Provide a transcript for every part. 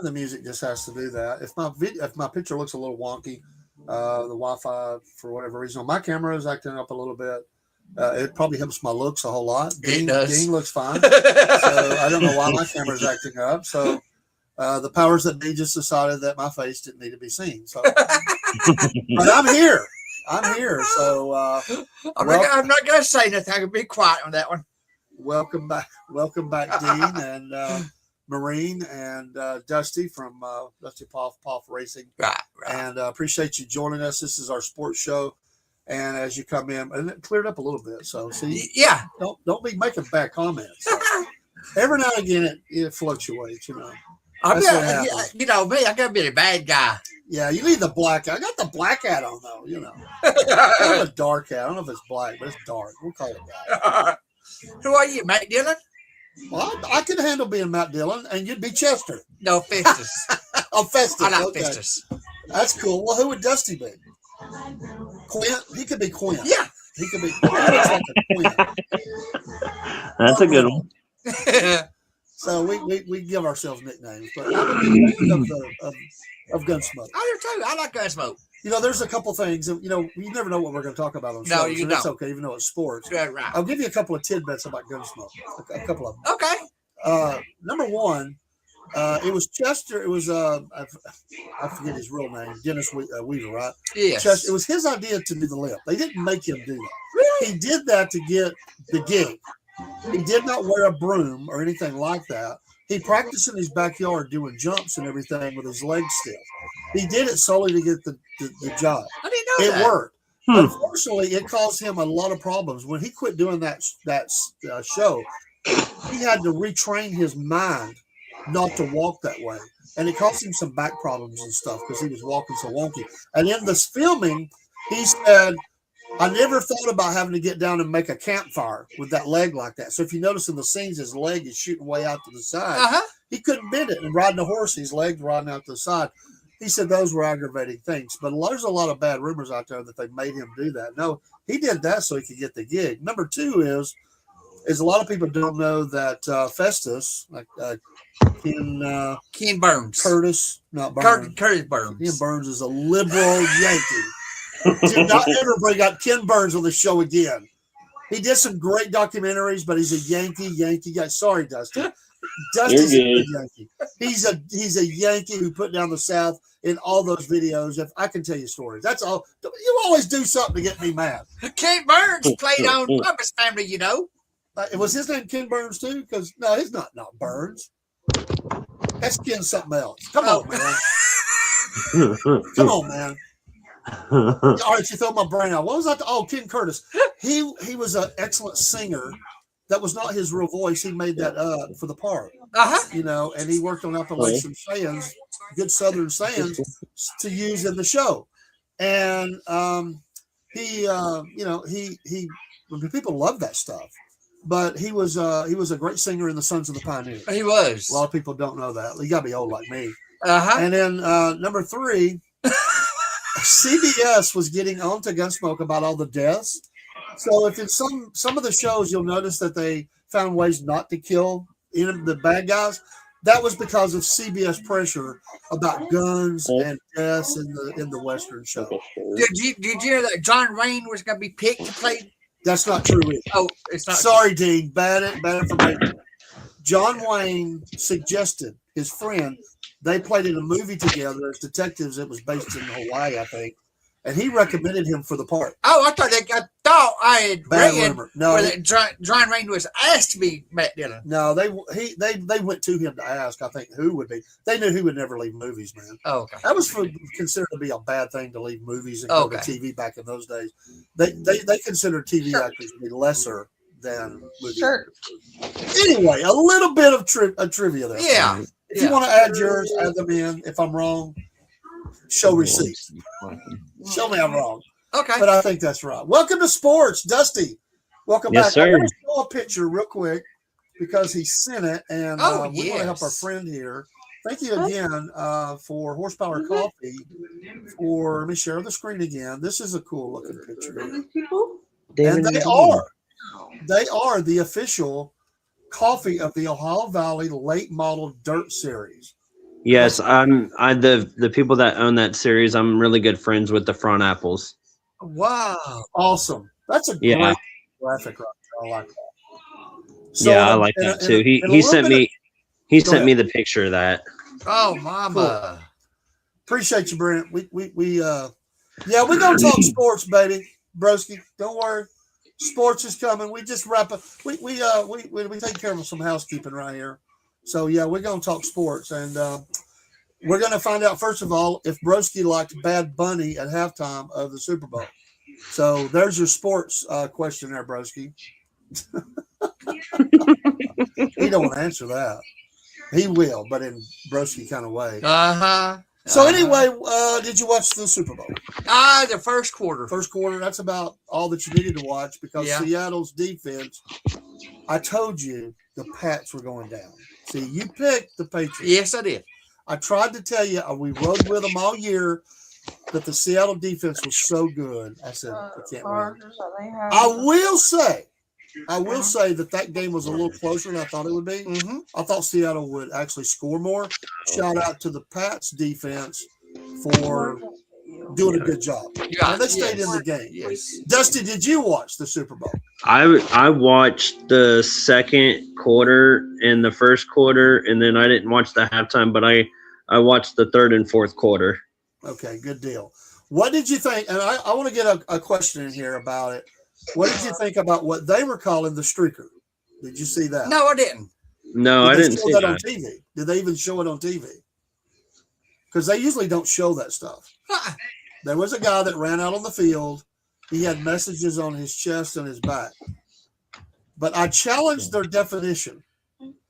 The music just has to do that. If my picture looks a little wonky, the Wi-Fi for whatever reason on my camera is acting up a little bit. It probably helps my looks a whole lot. Dean looks fine, so I don't know why my camera is acting up. So the powers that be just decided that my face didn't need to be seen. So, but I'm here. So I'm not going to say nothing. I can be quiet on that one. Welcome back, Dean and Marine and Dusty from Dusty Poff Racing. Right. And appreciate you joining us. This is our sports show. And as you come in, and it cleared up a little bit. So see, yeah, don't be making bad comments. Every now and again it fluctuates, you know. You know me, I gotta be a bad guy. Yeah, you need the black hat. I got the black hat on though, you know. I have a dark hat. I don't know if it's black, but it's dark. We'll call it that. Who are you, Matt Dillon? Well, I can handle being Matt Dillon, and you'd be Chester. No, Festus. Oh, Festus. I like Festus. That's cool. Well, who would Dusty be? Quint? He could be Quint. Yeah. He could be like a Quint. That's a good one. So we give ourselves nicknames, but I'm a big fan of Gunsmoke. I do too. I like Gunsmoke. You know, there's a couple things, you know, you never know what we're going to talk about on shows. No, you don't. That's okay, even though it's sports. Yeah, right. I'll give you a couple of tidbits about Gunsmoke, a couple of them. Okay. Number one, it was Chester. It was, I forget his real name, Dennis Weaver, right? Yes. Chester, it was his idea to do the lip. They didn't make him do that. Really? He did that to get the gig. He did not wear a broom or anything like that. He practiced in his backyard doing jumps and everything with his legs stiff. He did it solely to get the job. I didn't know It worked. Unfortunately, it caused him a lot of problems. When he quit doing that show, he had to retrain his mind not to walk that way. And it caused him some back problems and stuff because he was walking so wonky. And in this filming, he said, I never thought about having to get down and make a campfire with that leg like that. So if you notice in the scenes, his leg is shooting way out to the side. He couldn't bend it. And riding a horse, his legs riding out to the side. He said those were aggravating things. But there's a lot of bad rumors out there that they made him do that. No, he did that so he could get the gig. Number two is a lot of people don't know that Festus, like Ken Burns. Curtis, not Burns. Curtis Burns. Ken Burns is a liberal Yankee. Did not ever bring up Ken Burns on the show again. He did some great documentaries, but he's a Yankee guy. Sorry, Dusty. Dusty's a good Yankee. He's a Yankee who put down the South in all those videos. If I can tell you stories, that's all. You always do something to get me mad. Ken Burns played on Bubba's Family, you know. Was his name Ken Burns too? Because no, he's not Burns. That's Ken something else. Come on, man. Come on, man. All right, you throw my brain out. What was that? Oh, Ken Curtis. He was an excellent singer. That was not his real voice. He made that up for the part. You know, and he worked on Appalachian sayings, good Southern sayings to use in the show. And he people love that stuff. But he was a great singer in the Sons of the Pioneers. He was. A lot of people don't know that. You got to be old like me. And then number 3, CBS was getting on to Gunsmoke about all the deaths. So if in some of the shows you'll notice that they found ways not to kill the bad guys, that was because of CBS pressure about guns and deaths in the Western show. Did you hear that John Wayne was going to be picked to play? That's not true either. Oh, it's not. Sorry, Dean. Bad information. John Wayne suggested his friend. They played in a movie together as detectives. It was based in Hawaii, I think. And he recommended him for the part. Oh, I thought I had read that John Wayne was asked to be Matt Dillon. No, they went to him to ask, I think, who would be. They knew he would never leave movies, man. Oh, okay. That was considered to be a bad thing to leave movies and go to TV back in those days. They considered TV actors to be lesser than movie actors. Anyway, a little bit of trivia there. Yeah. If you want to add yours, add them in. If I'm wrong, show receipts. Show me I'm wrong. Okay. But I think that's right. Welcome to sports, Dusty. Welcome back. Sir. I want to show a picture real quick because he sent it, and we want to help our friend here. Thank you again for Horsepower Coffee. Let me share the screen again. This is a cool looking picture. And they are the official coffee of the Ohio Valley Late Model Dirt Series. Yes, the people that own that series. I'm really good friends with the Front Apples. Wow, awesome! That's a great graphic right there. I like that. So, I like that too. He sent me the picture of that. Oh, mama! Cool. Appreciate you, Brent. We're gonna talk sports, baby, broski. Don't worry, sports is coming. We just wrap up. We take care of some housekeeping right here. So, we're going to talk sports, and we're going to find out, first of all, if Broski liked Bad Bunny at halftime of the Super Bowl. So, there's your sports question there, Broski. He don't want to answer that. He will, but in Broski kind of way. So, anyway, did you watch the Super Bowl? The first quarter. First quarter, that's about all that you needed to watch because Seattle's defense, I told you the Pats were going down. See, you picked the Patriots. Yes, I did. I tried to tell you, we rode with them all year, that the Seattle defense was so good. I said, I can't win. I will say that game was a little closer than I thought it would be. Mm-hmm. I thought Seattle would actually score more. Shout out to the Pats defense for doing a good job. They stayed in the game. Yes. Dusty, did you watch the Super Bowl? I watched the second quarter and the first quarter, and then I didn't watch the halftime, but I watched the third and fourth quarter. Okay, good deal. What did you think? And I want to get a question in here about it. What did you think about what they were calling the streaker? Did you see that? No, I didn't. No, I didn't see that on TV. Did they even show it on TV? Because they usually don't show that stuff. There was a guy that ran out on the field. He had messages on his chest and his back. But I challenged their definition.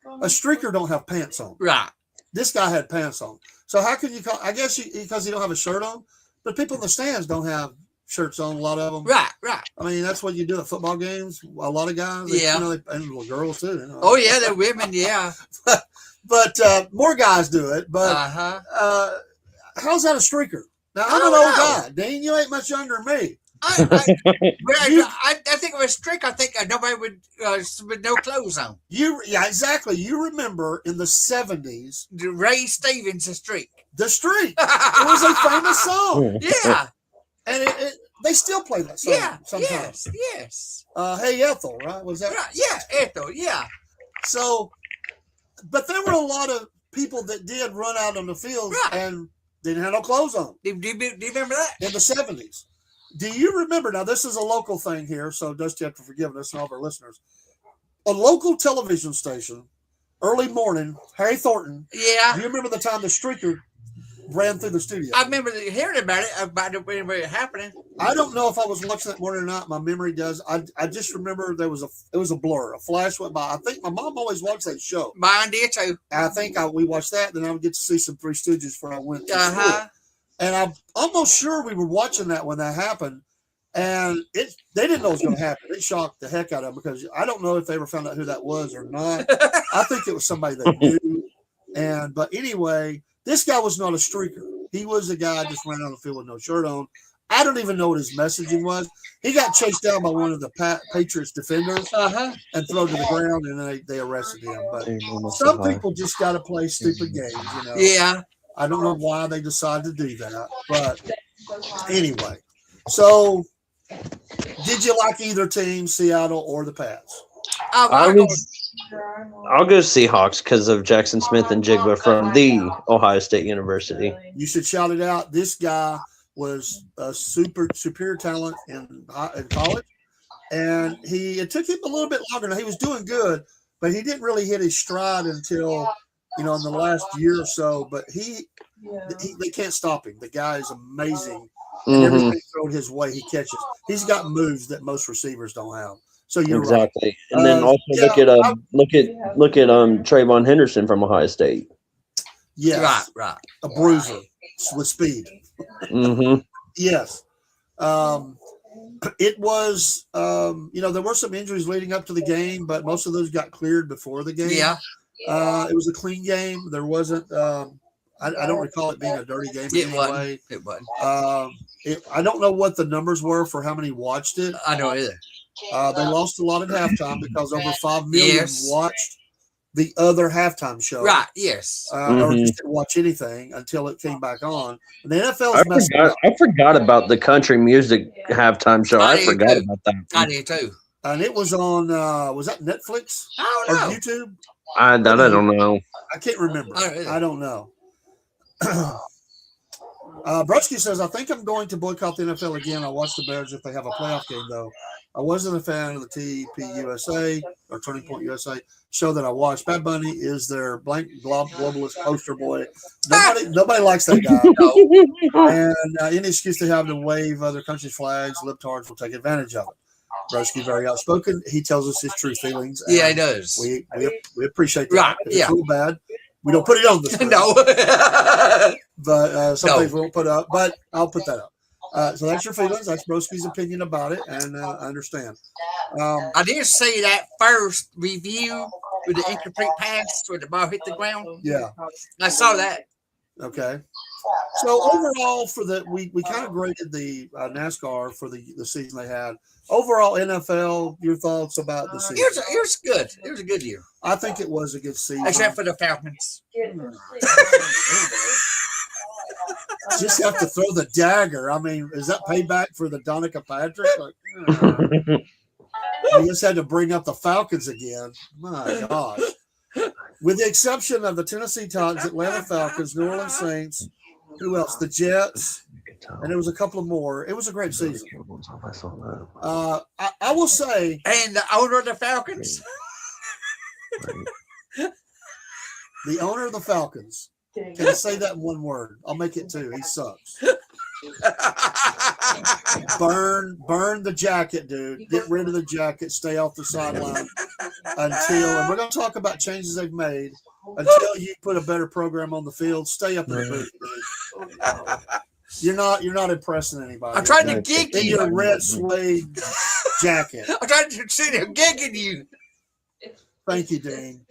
A streaker don't have pants on. Right. This guy had pants on. So how can you call? I guess because he don't have a shirt on. But people in the stands don't have shirts on. A lot of them. Right. I mean, that's what you do at football games. A lot of guys. And little girls too. You know. Oh yeah, they're women. Yeah. but more guys do it. But how's that a streaker? Now I'm an old guy. Dean, you ain't much younger than me. I think of a streak. I think nobody would with no clothes on. Exactly. You remember in the 70s, Ray Stevens, The Streak. The Streak. It was a famous song. Yeah. And They still play that song Yeah. sometimes. Yes. Hey Ethel, right? Was that? Right. Yeah. Ethel. Yeah. So, but there were a lot of people that did run out on the fields Right. and didn't have no clothes on Do you remember that? in the 70s. Do you remember? Now, this is a local thing here, so just you have to forgive us and all of our listeners. A local television station, early morning, Harry Thornton. Yeah. Do you remember the time the streaker ran through the studio? I remember hearing about it happening. I don't know if I was watching that morning or not. My memory does. I just remember it was a blur. A flash went by. I think my mom always watched that show. Mine did too. I think we watched that. Then I would get to see some Three Stooges before I went to school. And I'm almost sure we were watching that when that happened. And they didn't know it was going to happen. It shocked the heck out of them because I don't know if they ever found out who that was or not. I think it was somebody they knew. But anyway, this guy was not a streaker. He was a guy just ran on the field with no shirt on. I don't even know what his messaging was. He got chased down by one of the Patriots defenders and thrown to the ground, and then they arrested him. But some people just got to play stupid games, you know. Yeah. I don't know why they decided to do that. But anyway, so did you like either team, Seattle or the Pats? I'll go Seahawks because of Jackson Smith and Jigba from the Ohio State University. You should shout it out. This guy was a superior talent in college, and it took him a little bit longer. Now, he was doing good, but he didn't really hit his stride until in the last year or so. But they can't stop him. The guy is amazing. And everything thrown his way, he catches. He's got moves that most receivers don't have. So you're exactly. Right. And then also look at Trayvon Henderson from Ohio State. Yes, right. A bruiser with speed. Yes. It was. There were some injuries leading up to the game, but most of those got cleared before the game. Yeah. It was a clean game. There wasn't. I don't recall it being a dirty game in any way. It wasn't. I don't know what the numbers were for how many watched it. I don't either. They lost a lot at halftime because over 5 million watched the other halftime show. Right, yes. Or just didn't watch anything until it came back on. And the NFL's messing up. I forgot about the country music halftime show. I forgot about that. I did too. And it was on, was that Netflix? I don't know. Or YouTube? I don't know. I can't remember. I don't know. Brodsky says, I think I'm going to boycott the NFL again. I'll watch the Bears if they have a playoff game, though. I wasn't a fan of the TP USA or Turning Point USA show that I watched. Bad Bunny is their blank globalist poster boy. Nobody likes that guy. And any excuse they have to wave other countries' flags, libtards will take advantage of it. Brodsky, very outspoken. He tells us his true feelings. Yeah, he does. We appreciate that. Right, if it's real bad, we don't put it on the screen. No. But some things we won't put up, but I'll put that up. So that's your feelings. That's Broski's opinion about it, and I understand. I did see that first review with the incomplete pass where the ball hit the ground. Yeah. I saw that. Okay. So overall, we kind of graded the NASCAR for the season they had. Overall, NFL, your thoughts about the season? It was good. It was a good year. I think it was a good season. Except for the Falcons. Just have to throw the dagger. I mean, is that payback for the Donica Patrick? I just had to bring up the Falcons again. My gosh. With the exception of the Tennessee Titans, Atlanta Falcons, New Orleans Saints, who else? The Jets, and there was a couple of more. It was a great season. I will say. And the owner of the Falcons. The owner of the Falcons. Can I say that in one word? I'll make it two. He sucks. Burn the jacket, dude. Get rid of the jacket. Stay off the sideline and we're going to talk about changes they've made. Until you put a better program on the field, stay up in the booth, dude. You're not impressing anybody. I'm trying to gig in you. your red suede jacket. I'm trying to see them gigging you. Thank you, Dean.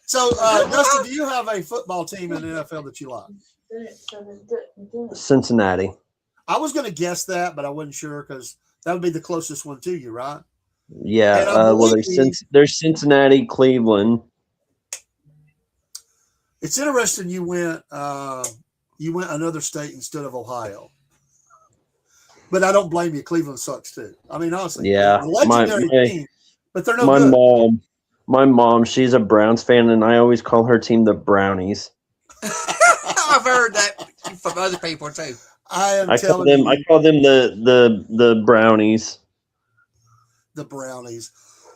So, Dustin, do you have a football team in the NFL that you like? Cincinnati. I was going to guess that, but I wasn't sure because that would be the closest one to you, right? Yeah. There's Cincinnati, Cleveland. It's interesting you went another state instead of Ohio. But I don't blame you. Cleveland sucks too. I mean, honestly, Yeah, a legendary team, but they're no my good. mom, she's a Browns fan, and I always call her team the Brownies. I've heard that from other people too. I call them the Brownies. The Brownies.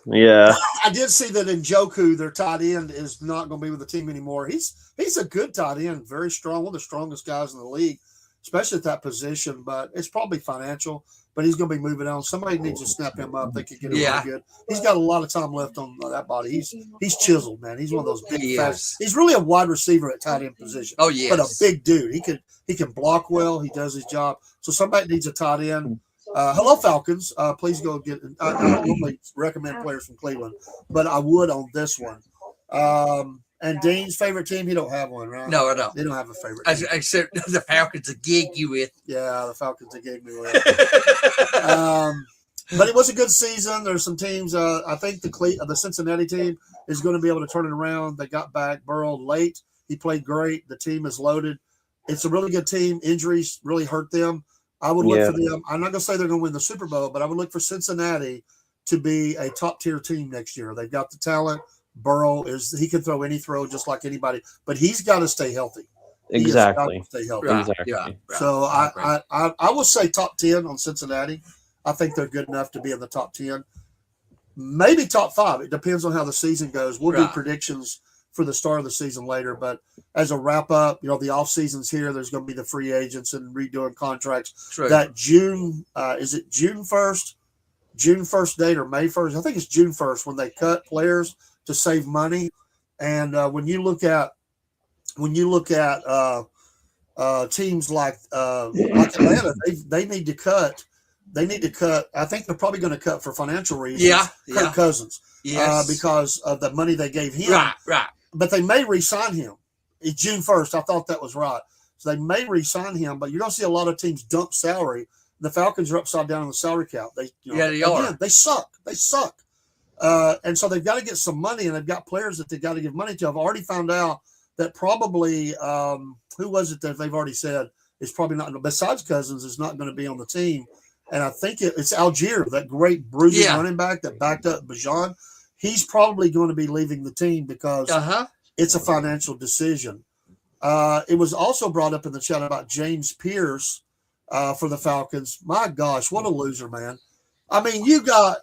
Yeah. I did see that Njoku, their tight end, is not going to be with the team anymore. He's a good tight end, very strong, one of the strongest guys in the league, especially at that position. But it's probably financial. But he's going to be moving on. Somebody needs to snap him up. They could get him really good. He's got a lot of time left on that body. He's chiseled, man. He's one of those big, fast. He's really a wide receiver at tight end position. Oh yeah, but a big dude. He can block well. He does his job. So somebody needs a tight end. Hello, Falcons. Please go get. I don't normally recommend players from Cleveland, but I would on this one. And Dean's favorite team, he don't have one, right? No, I don't. They don't have a favorite team. Except the Falcons to gig you with. Yeah, the Falcons to gig me with. But it was a good season. There's some teams. I think the Cincinnati team is going to be able to turn it around. They got back Burrow late. He played great. The team is loaded. It's a really good team. Injuries really hurt them. I would look for them. I'm not going to say they're going to win the Super Bowl, but I would look for Cincinnati to be a top-tier team next year. They've got the talent. Burrow he can throw any throw just like anybody, but he's got to stay healthy. Exactly. Stay healthy. Right. Exactly. Yeah. So I will say top 10 on Cincinnati. I think they're good enough to be in the top 10. Maybe top 5. It depends on how the season goes. We'll do predictions for the start of the season later, but as a wrap up, the off season's here. There's going to be the free agents and redoing contracts. True. That June, is it June 1st? June 1st date or May 1st? I think it's June 1st when they cut players to save money. And when you look at teams like Atlanta, they need to cut. They need to cut. I think they're probably going to cut for financial reasons. Kirk Cousins, because of the money they gave him. Right. But they may re-sign him. It's June 1st. I thought that was right. So they may re-sign him, but you're going to see a lot of teams dump salary. The Falcons are upside down on the salary cap. They are. They suck. And so they've got to get some money, and they've got players that they've got to give money to. I've already found out that probably who was it that they've already said is probably not, besides Cousins, is not going to be on the team. And I think it's Algier, that great bruising running back that backed up Bijan. He's probably going to be leaving the team because it's a financial decision. It was also brought up in the chat about James Pierce for the Falcons. My gosh, what a loser, man. I mean, you got,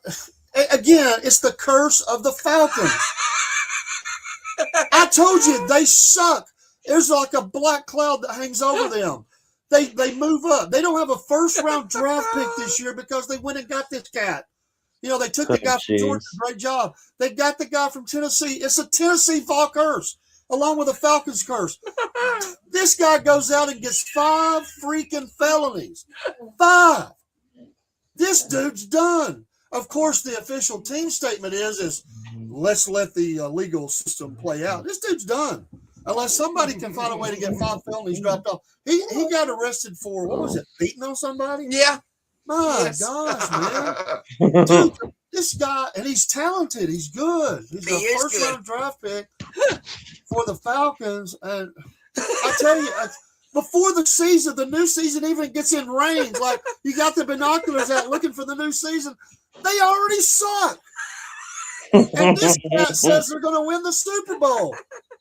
again, it's the curse of the Falcons. I told you, they suck. There's like a black cloud that hangs over them. They move up. They don't have a first-round draft pick this year because they went and got this cat. They took the guy from Georgia. Great job. They got the guy from Tennessee. It's a Tennessee fall curse, along with a Falcons curse. This guy goes out and gets 5 freaking felonies. 5. This dude's done. Of course, the official team statement is let's let the legal system play out. This dude's done. Unless somebody can find a way to get 5 felonies dropped off. He got arrested for, what was it, beating on somebody? Yeah. My gosh, man. Dude, this guy, and he's talented. He's good. He's the first-round draft pick for the Falcons. And I tell you, before the new season even gets in range, like you got the binoculars out looking for the new season, they already suck. And this guy says they're going to win the Super Bowl.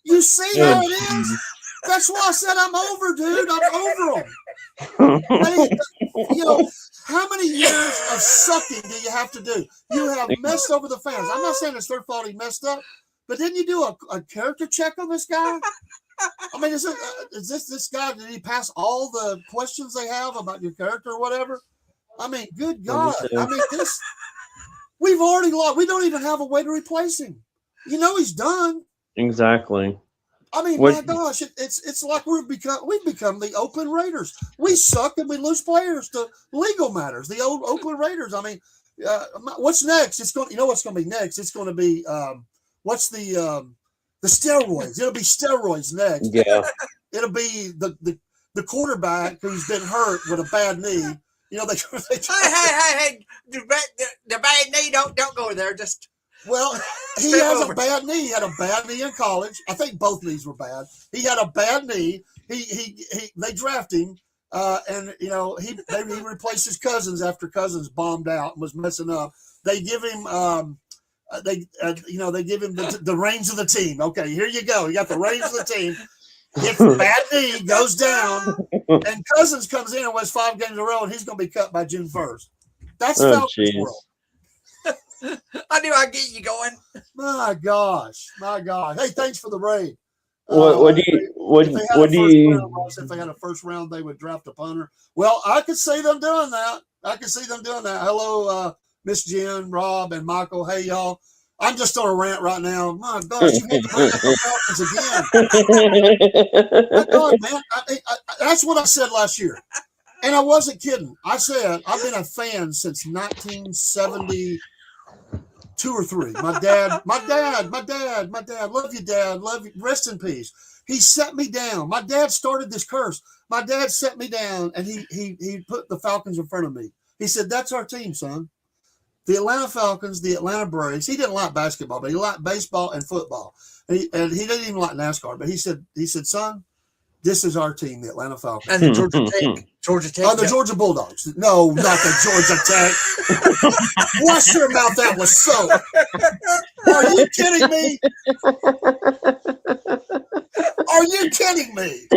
You see how it is? That's why I said I'm over, dude. I'm over them. How many years of sucking do you have to do? You have messed over the fans. I'm not saying it's their fault he messed up, but didn't you do a character check on this guy? I mean, is this guy, did he pass all the questions they have about your character or whatever? I mean, good God. I mean, we've already lost. We don't even have a way to replace him. He's done. Exactly. I mean, my gosh, it's like we've become the Oakland Raiders. We suck and we lose players to legal matters. The old Oakland Raiders. I mean, what's next? What's going to be next? It's going to be what's the steroids? It'll be steroids next. Yeah. It'll be the quarterback who's been hurt with a bad knee. Hey! The bad knee. Don't go there. Just. Well, he has a bad knee. He had a bad knee in college. I think both knees were bad. He had a bad knee. They draft him. And maybe he replaced his Cousins after Cousins bombed out and was messing up. They give him they give him the reins of the team. Okay, here you go. You got the reins of the team. Gets a bad knee, goes down, and Cousins comes in and wins 5 games in a row, and he's going to be cut by June 1st. That's Falcons world. I knew I'd get you going. My gosh. Hey, thanks for the raid. What do you? If they had a first round, they would draft a punter. Well, I could see them doing that. Hello, Miss Jen, Rob, and Michael. Hey, y'all. I'm just on a rant right now. My gosh, you hate the Falcons again. My God, man. That's what I said last year. And I wasn't kidding. I said I've been a fan since 1972 or 3. My dad. Love you, Dad. Love you. Rest in peace. He set me down. My dad started this curse. My dad set me down, and he put the Falcons in front of me. He said, "That's our team, son. The Atlanta Falcons, the Atlanta Braves." He didn't like basketball, but he liked baseball and football. And he didn't even like NASCAR. But he said, "Son, this is our team, the Atlanta Falcons." And the Georgia Tech. Oh, the Georgia Bulldogs. No, not the Georgia Tech. Wash your mouth out with soap. Are you kidding me? Are you kidding me?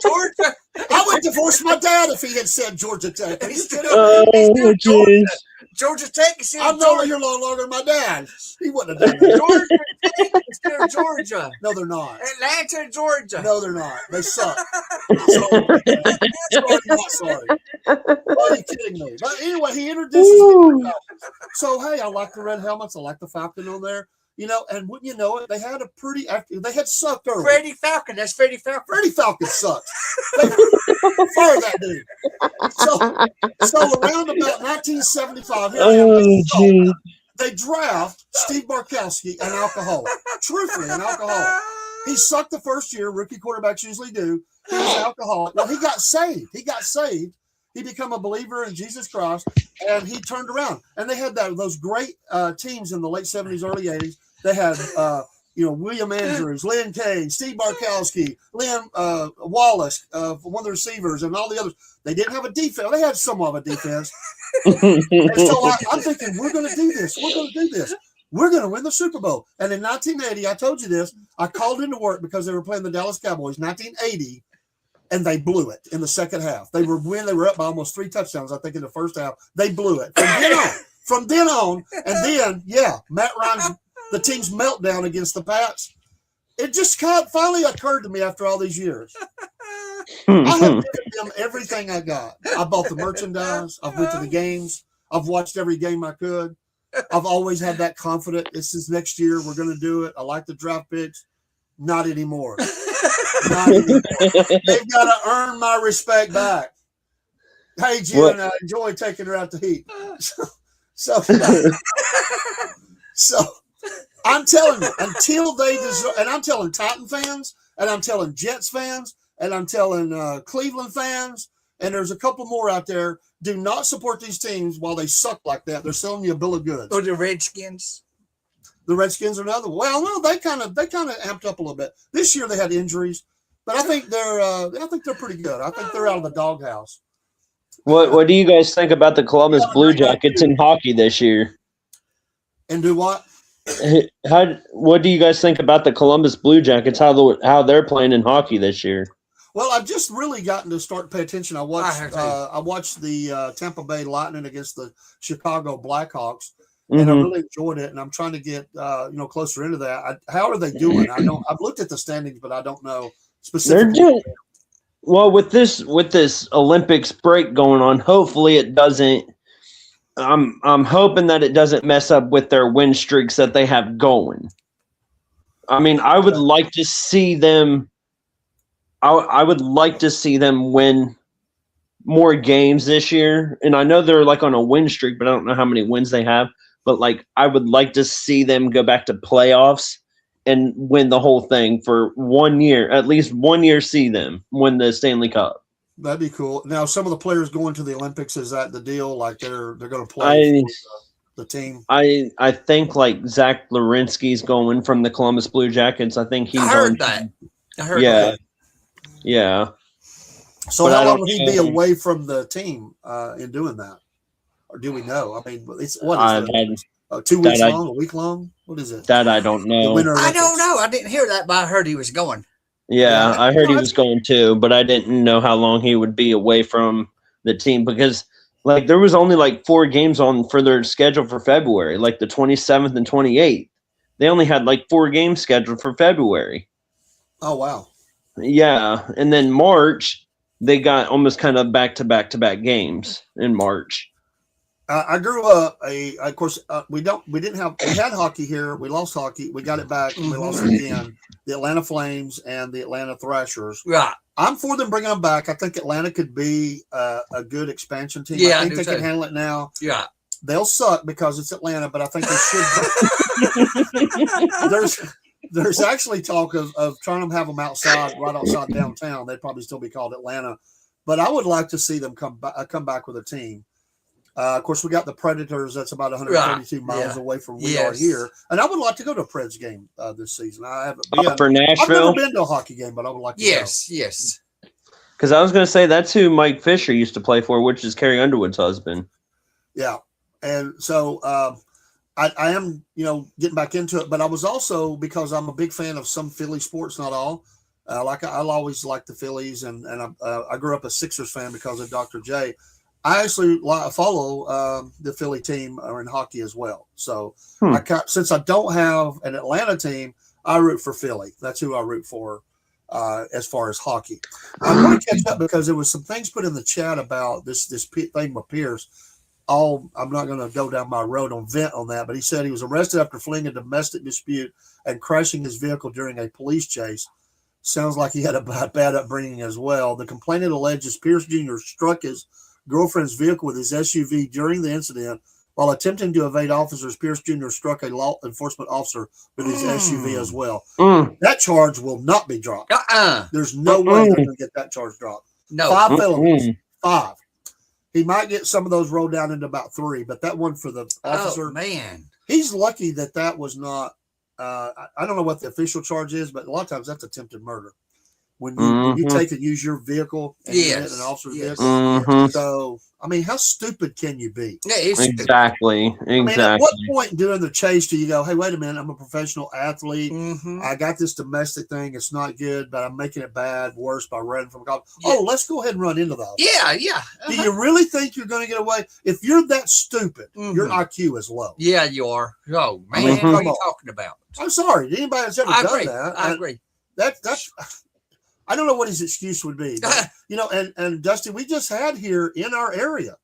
Georgia. I would divorce my dad if he had said Georgia Tech. Are you kidding Oh, Georgia Tech is I'm no longer than my dad. He wouldn't have done that. Georgia Tech instead of Georgia. No, they're not. Atlanta, Georgia. No, they're not. They suck. Sorry. Are you kidding me? But anyway, he introduces me. So, hey, I like the red helmets. I like the Falcon on there. And wouldn't you know it, they had they had sucked early. Freddie Falcon. That's Freddie Falcon. Freddie Falcon sucks. Fire that dude. So around about 1975, they draft Steve Barkowski, an alcoholic. Truthfully, an alcoholic. He sucked the first year. Rookie quarterbacks usually do. He was an alcoholic. Well, he got saved. He became a believer in Jesus Christ, and he turned around. And they had those great teams in the late 70s, early 80s. They had, William Andrews, Lynn Kane, Steve Barkowski, Lynn Wallace, one of the receivers, and all the others. They didn't have a defense. They had somewhat of a defense. And so I'm thinking, we're going to do this. We're going to win the Super Bowl. And in 1980, I told you this, I called into work because they were playing the Dallas Cowboys, 1980. And they blew it in the second half. They were up by almost 3 touchdowns, I think, in the first half. They blew it. From then on, and then, Matt Ryan's, the team's meltdown against the Pats. It just finally occurred to me after all these years. I have given them everything I got. I bought the merchandise. I've went to the games. I've watched every game I could. I've always had that confidence. This is next year. We're going to do it. I like the draft picks. Not anymore. They've got to earn my respect back. Hey, Jen, I enjoy taking her out to eat. So I'm telling you, until they deserve, and I'm telling Titan fans, and I'm telling Jets fans, and I'm telling Cleveland fans, and there's a couple more out there, do not support these teams while they suck like that. They're selling you a bill of goods. Or the Redskins. The Redskins are another. Well, no, they kind of amped up a little bit. This year they had injuries, but I think they're pretty good. I think they're out of the doghouse. What do you guys think about the Columbus Blue Jackets in hockey this year? And do what? What do you guys think about the Columbus Blue Jackets? How they're playing in hockey this year? Well, I've just really gotten to start to pay attention. I watched the Tampa Bay Lightning against the Chicago Blackhawks, and I really enjoyed it. And I'm trying to get closer into that. How are they doing? I've looked at the standings, but I don't know specifically. They're doing well with this Olympics break going on. Hopefully, it doesn't. I'm hoping that it doesn't mess up with their win streaks that they have going. I mean, I would like to see them. I would like to see them win more games this year. And I know they're like on a win streak, but I don't know how many wins they have. But like, I would like to see them go back to playoffs and win the whole thing for 1 year, at least 1 year. See them win the Stanley Cup. That'd be cool. Now, some of the players going to the Olympics, is that the deal? Like they're going to play for the team? I think like Zach Lawrensky's going from the Columbus Blue Jackets. I think he's I heard that. Yeah. So But how I long don't would he be know. away from the team in doing that? Or do we know? I mean, it's what I- is that, it? 2 that weeks I long? A week long? What is it? that I don't The know. Winter I Olympics. don't know. I didn't hear that, but I heard he was going. Yeah, Yeah. I heard No, he was going too, but I didn't know how long he would be away from the team because like there was only like 4 games on for their schedule for February, like the 27th and 28th. They only had like 4 games scheduled for February. Oh wow. Yeah, and then March they got almost kind of back to back games in March. I grew up. Of course, we had hockey here. We lost hockey. We got it back, and we lost it again. The Atlanta Flames and the Atlanta Thrashers. Right. I'm for them bringing them back. I think Atlanta could be a good expansion team. Yeah, I think I they do can too. handle it now. Yeah. They'll suck because it's Atlanta, but I think they should. There's actually talk of trying to have them right outside downtown. They'd probably still be called Atlanta, but I would like to see them come back with a team. Of course, we got the Predators. That's about 132 miles away from where we are here. And I would like to go to a Preds game this season. I haven't been. For I've Nashville? never been to a hockey game, but I would like to Yes. Yes. Because I was going to say that's who Mike Fisher used to play for, which is Carrie Underwood's husband. go. Yeah. And so I am, getting back into it. But I was also, because I'm a big fan of some Philly sports, not all. I'll always like the Phillies. And I grew up a Sixers fan because of Dr. J. I actually follow the Philly team in hockey as well. So since I don't have an Atlanta team, I root for Philly. That's who I root for as far as hockey. I'm going to catch up because there was some things put in the chat about this thing with Pierce. I'm not going to go down my road on vent on that, but he said he was arrested after fleeing a domestic dispute and crashing his vehicle during a police chase. Sounds like he had a bad upbringing as well. The complainant alleges Pierce Jr. struck his girlfriend's vehicle with his SUV during the incident. While attempting to evade officers, Pierce Jr. struck a law enforcement officer with his SUV as well. That charge will not be dropped. There's no way they're going to get that charge dropped. No. 5 felonies. 5. He might get some of those rolled down into about 3, but that one for the officer, man, he's lucky that was not. I don't know what the official charge is, but a lot of times that's attempted murder. When you take and use your vehicle and you hit an officer's vehicle. So, I mean, how stupid can you be? Yeah, it's Exactly. I mean, at what point during the chase do you go, hey, wait a minute, I'm a professional athlete. I got this domestic thing. It's not good, but I'm making it worse by running from a cop. Oh, let's go ahead and run into those. Yeah. Do you really think you're going to get away? If you're that stupid, your IQ is low. Yeah, you are. Oh, man, what are you talking about? I'm sorry. Anybody that's ever done that. I agree. That's I don't know what his excuse would be. But, and Dusty, we just had here in our area,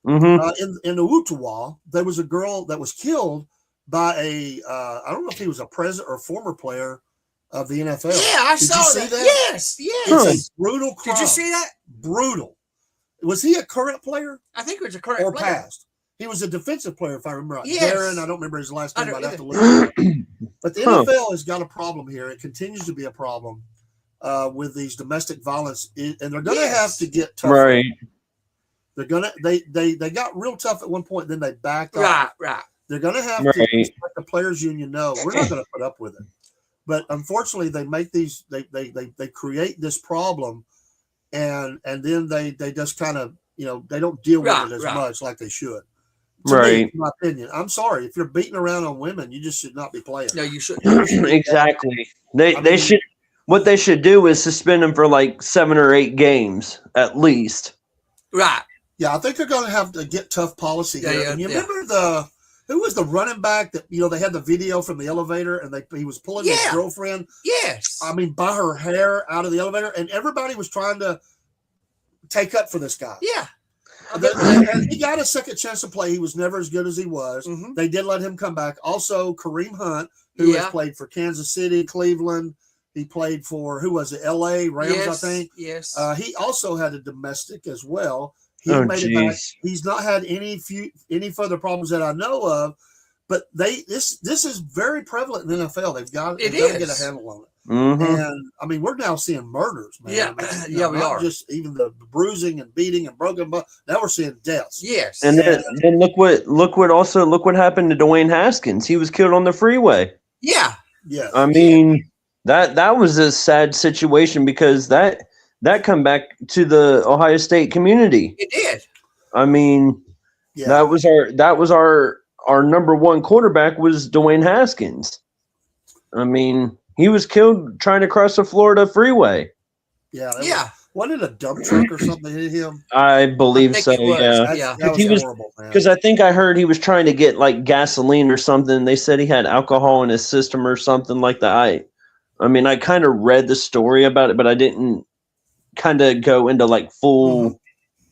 in the Ottawa, there was a girl that was killed by I don't know if he was a present or former player of the NFL. Yeah, I saw that. Yes. It's a brutal crime. Did you see that? Brutal. Was he a current player? I think it was a current or player. past. He was a defensive player, if I remember right. Yes. Darren, I don't remember his last name. I'd have to look it up. But the NFL has got a problem here. It continues to be a problem. With these domestic violence, and they're going to have to get tough. Right. They're going to they got real tough at one point, then they backed up. Right. They're going to have to let the players' union know we're not going to put up with it. But unfortunately, they make these they create this problem, and then they just kind of they don't deal with it as much like they should. To me, in my opinion, I'm sorry if you're beating around on women, you just should not be playing. No, you shouldn't. Exactly. They should. What they should do is suspend him for like 7 or 8 games at least. Right. Yeah, I think they're going to have to get tough policy here. And you remember who was the running back that they had the video from the elevator and he was pulling his girlfriend. Yes. I mean, by her hair out of the elevator, and everybody was trying to take up for this guy. Yeah. And he got a second chance to play. He was never as good as he was. They did let him come back. Also, Kareem Hunt, who has played for Kansas City, Cleveland. He played for, who was it, L.A. Rams, I think. Yes. He also had a domestic as well. He made it back. He's not had any further problems that I know of, but this is very prevalent in the NFL. They've got to get a handle on it. And I mean, we're now seeing murders, man. Yeah, we are. Just even the bruising and beating and broken bones. Now we're seeing deaths. Yes. And then look what happened to Dwayne Haskins. He was killed on the freeway. Yeah. Yeah. I mean, that was a sad situation because that that come back to the Ohio State community. It did. I mean, Yeah. that was our number one quarterback was Dwayne Haskins. I mean, he was killed trying to cross the Florida freeway. Yeah. Yeah. Wasn't it a dump truck or something that hit him? I believe I think so. it was. Yeah. Yeah. That He was was- horrible, man. Because I think I heard he was trying to get like gasoline or something. They said he had alcohol in his system or something like that. I mean, I kind of read the story about it, but I didn't kind of go into like full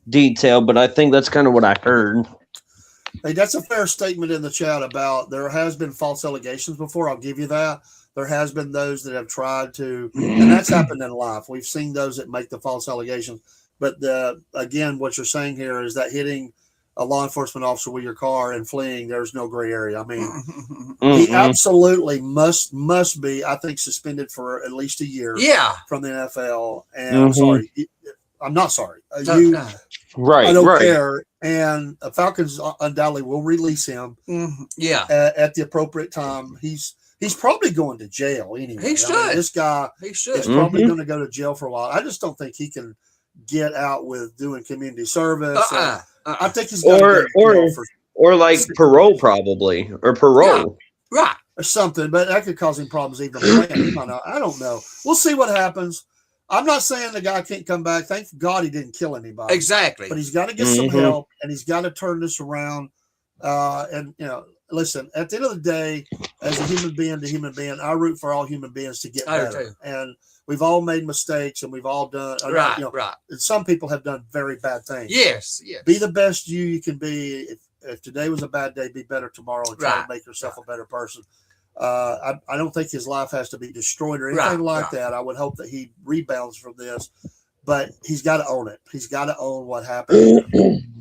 detail. But I think that's kind of what I heard. Hey, that's a fair statement in the chat about there has been false allegations before. I'll give you that. There has been those that have tried to, and that's happened in life. We've seen those that make the false allegations. But again, what you're saying here is that hitting a law enforcement officer with your car and fleeing, there's no gray area. I mean, he absolutely must be, I think, suspended for at least a year. Yeah. From the NFL. And I'm sorry, I'm not sorry. Right. I don't right. care. And Falcons undoubtedly will release him. Yeah. At the appropriate time. He's probably going to jail anyway. He should. This guy He should. is probably going to go to jail for a while. I just don't think he can get out with doing community service. I think he's got to go to jail or like parole probably or parole. Right. or something, but that could cause him problems even playing. I don't know. We'll see what happens. I'm not saying the guy can't come back. Thank God he didn't kill anybody. Exactly. But he's got to get some help, and he's got to turn this around. And listen, at the end of the day, as a human being to human being, I root for all human beings to get better. And we've all made mistakes, and we've all done right. And some people have done very bad things. Yes. Be the best you can be. If today was a bad day, be better tomorrow and try to make yourself a better person. I don't think his life has to be destroyed or anything like that. I would hope that he rebounds from this, but he's got to own it. He's got to own what happened.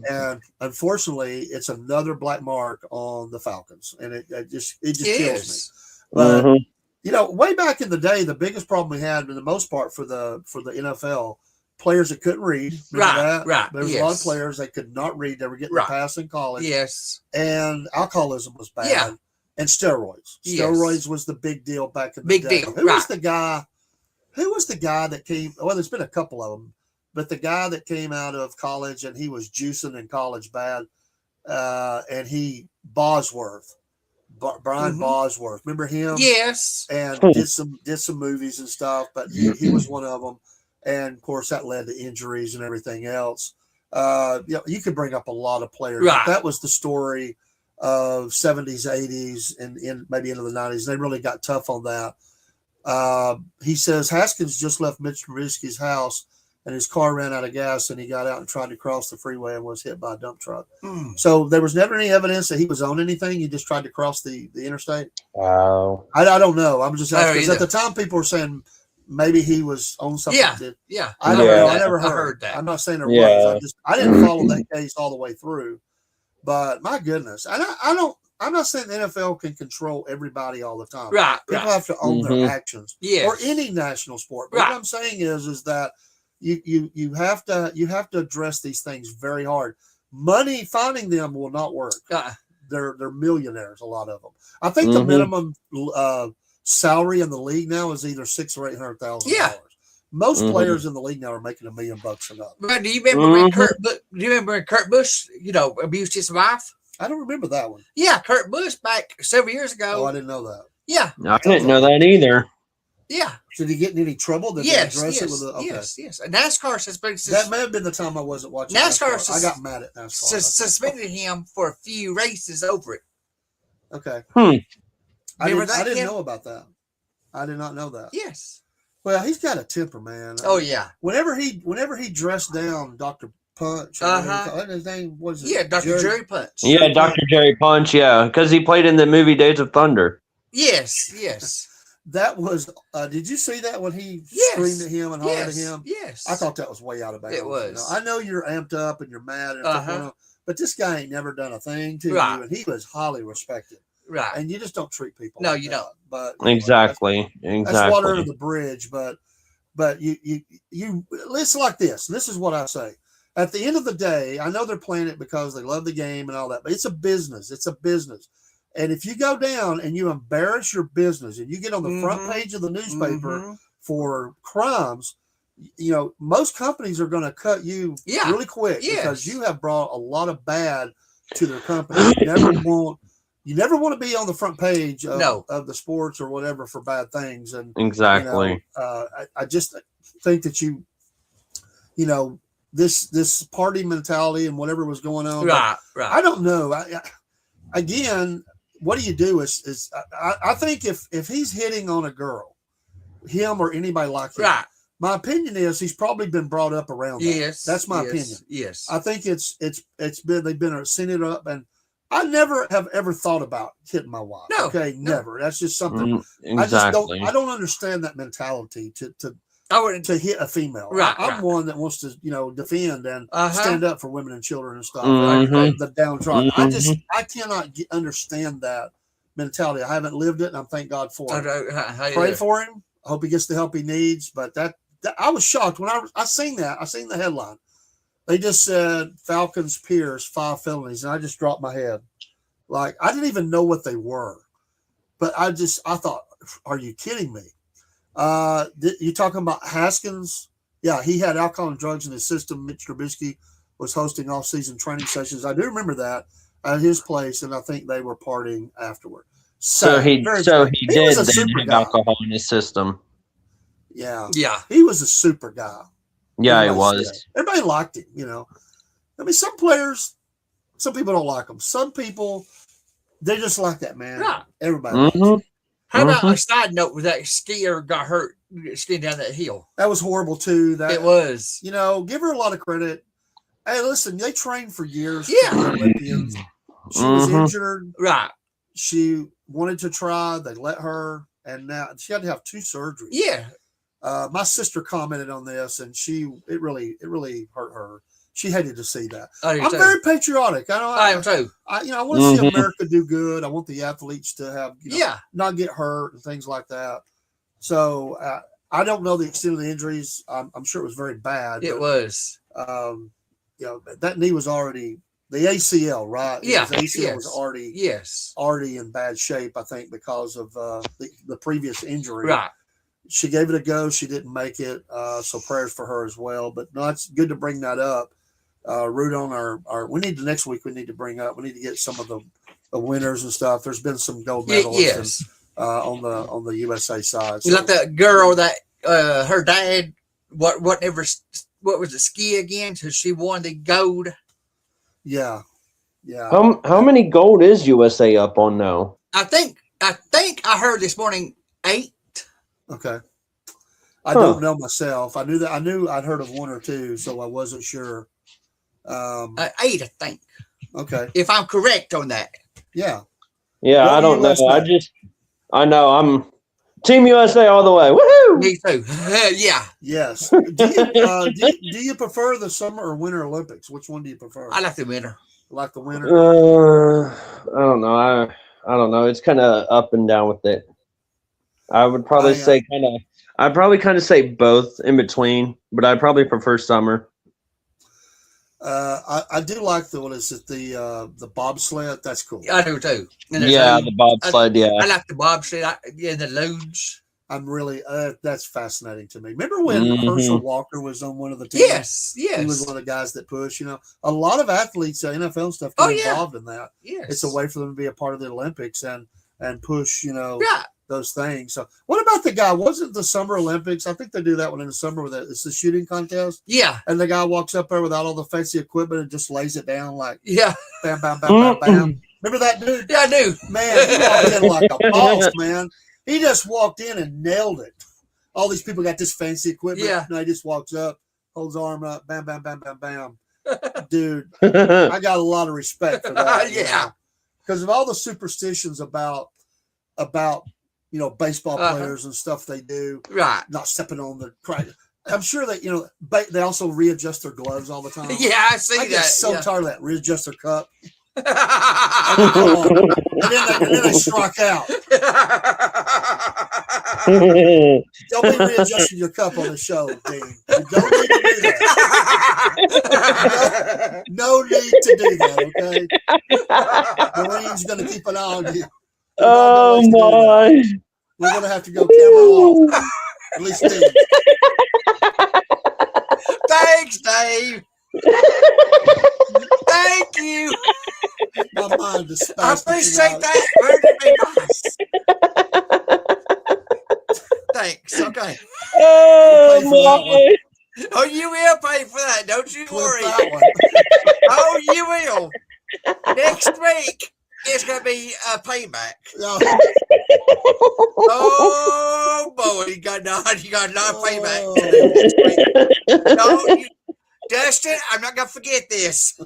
And unfortunately, it's another black mark on the Falcons, and it just kills me. But way back in the day, the biggest problem we had, for the most part, for the NFL, players that couldn't read. Remember that? There was a lot of players that could not read. They were getting a pass in college. Yes. And alcoholism was bad. Yeah. And steroids. Yes. Steroids was the big deal back in the day. Deal. Who was the guy that came? Well, there's been a couple of them, but the guy that came out of college and he was juicing in college bad, and Bosworth, Brian Bosworth. Remember him? Yes. And did some movies and stuff, but he was one of them. And of course, that led to injuries and everything else. You could bring up a lot of players. Right. That was the story of 70s, 80s, and maybe into the 90s. They really got tough on that. He says Haskins just left Mitch Trubisky's house, and his car ran out of gas, and he got out and tried to cross the freeway and was hit by a dump truck. So there was never any evidence that he was on anything. He just tried to cross the interstate. Wow. I don't know. I'm just asking, because at the time people were saying maybe he was on something. Yeah. I don't know. I never heard that. I'm not saying there was. I didn't follow that case all the way through. But my goodness, I'm not saying the NFL can control everybody all the time. People have to own their actions. Or any national sport. But what I'm saying is that you have to address these things very hard. Money, finding them will not work. They're millionaires, a lot of them. I think the minimum salary in the league now is either $600,000 or $800,000. Most players in the league now are making $1 million and up. But do you remember when Kurt Busch, abused his wife? I don't remember that one. Yeah, Kurt Busch back several years ago. Oh, I didn't know that. Yeah. I didn't know that either. Yeah. Did he get in any trouble? Did yes. they address it with Yes. NASCAR suspended. That may have been the time I wasn't watching NASCAR. I got mad at NASCAR. Suspended him for a few races over it. Okay. I didn't know about that. I did not know that. Yes. Well, he's got a temper, man. Oh yeah. Whenever he dressed down Dr. Punch, his name was Dr. Jerry Punch. Yeah, Dr. Jerry Punch. Yeah, because he played in the movie Days of Thunder. Yes. That was. Did you see that when he screamed at him and hollered at him? Yes. I thought that was way out of bounds. It was. I know you're amped up and you're mad and but this guy ain't never done a thing to you, and he was highly respected. Right. And you just don't treat people. No, like you that. don't. But Exactly. That's water under the bridge. But you listen like this. And this is what I say. At the end of the day, I know they're playing it because they love the game and all that, but it's a business. It's a business. And if you go down and you embarrass your business and you get on the front page of the newspaper for crimes, most companies are going to cut you really quick because you have brought a lot of bad to their company. You never want to be on the front page of the sports or whatever for bad things. And exactly. I just think that this party mentality and whatever was going on. Right. I don't know. Again, what do you do is I think if he's hitting on a girl, him or anybody like him, my opinion is he's probably been brought up around that. Yes. That's my opinion. Yes. I think it's been they've been seen it up, and I never have ever thought about hitting my wife. No. Okay, never. That's just something Exactly. I don't understand that mentality to hit a female. Right. I'm one that wants to, defend and stand up for women and children and stuff. The downtrodden. I cannot understand that mentality. I haven't lived it, and I'm thank God for it. Pray for him. I hope he gets the help he needs. But that I was shocked when I seen that. I seen the headline. They just said Falcons peers 5 felonies, and I just dropped my head. Like, I didn't even know what they were, but I thought, are you kidding me? You talking about Haskins? Yeah, he had alcohol and drugs in his system. Mitch Trubisky was hosting off-season training sessions. I do remember that at his place, and I think they were partying afterward. So he did have alcohol in his system. Yeah. He was a super guy. Yeah, he was. Everybody liked him, I mean, some players, some people don't like him. Some people, they just like that man. Yeah. Everybody likes him. How about a side note with that skier got hurt skiing down that hill? That was horrible too. It was. Give her a lot of credit. Hey, listen, they trained for years. Yeah. For the Olympians. She was injured. Right. She wanted to try. They let her, and now she had to have 2 surgeries. Yeah. My sister commented on this, and it really hurt her. She hated to see that. I'm very patriotic. I am too. I want to see America do good. I want the athletes to have, not get hurt and things like that. So I don't know the extent of the injuries. I'm sure it was very bad. It was. That knee was already the ACL, right? Yeah. The ACL was already in bad shape, I think, because of the previous injury. Right. She gave it a go. She didn't make it. So prayers for her as well. But no, it's good to bring that up. Root on our we need to next week. We need to get some of the winners and stuff. There's been some gold medalists on the USA side. You like that girl that her dad what was it, ski again? So she won the gold. Yeah. How many gold is USA up on now? I think I heard this morning 8. Okay. I don't know myself. I knew I'd heard of 1 or 2, so I wasn't sure. 8, I think. Okay. If I'm correct on that. Yeah. Yeah, I don't know. I know I'm Team USA all the way. Woohoo! Me too. Yeah. Yes. Do you prefer the Summer or Winter Olympics? Which one do you prefer? I like the winter. Like the winter? I don't know. I don't know. It's kind of up and down with it. I would probably say I'd probably say both in between, but I'd probably prefer summer. I do like the bobsled. That's cool. I do too. The bobsled. I like the bobsled. The luge. I'm really that's fascinating to me. Remember when Herschel Walker was on one of the teams? Yes. He was one of the guys that pushed. A lot of athletes, NFL and stuff, get involved in that. Yes. It's a way for them to be a part of the Olympics and push. Those things. So, what about the guy? Wasn't the Summer Olympics? I think they do that one in the summer with it's the shooting contest. Yeah. And the guy walks up there without all the fancy equipment and just lays it down like bam, bam, bam, bam, bam. Remember that dude? Yeah, I do. Man, he walked in like a boss, man. He just walked in and nailed it. All these people got this fancy equipment. Yeah. No, he just walks up, holds his arm up, bam, bam, bam, bam, bam. Dude, I got a lot of respect for that. Yeah. Because of all the superstitions about baseball players and stuff they do. Right. Not stepping on the crowd. I'm sure that, they also readjust their gloves all the time. Yeah, I see that. I get so tired of that. Readjust their cup. And then they strike out. Don't be readjusting your cup on the show, Dean. You don't need to do that. No need to do that, okay? Marine's going to keep an eye on you. Oh, my. We're going to have to go camera off. At least Dean. Thanks, Dave. Thank you. My mind is I spastic appreciate out. that. Very nice. Thanks. Okay. We'll pay for that one. Oh, you will pay for that. Don't you Clip worry. that one. Oh, you will. Next week, it's going to be a payback. No. Oh, boy. You got not payback. Oh. No, Dustin, I'm not going to forget this.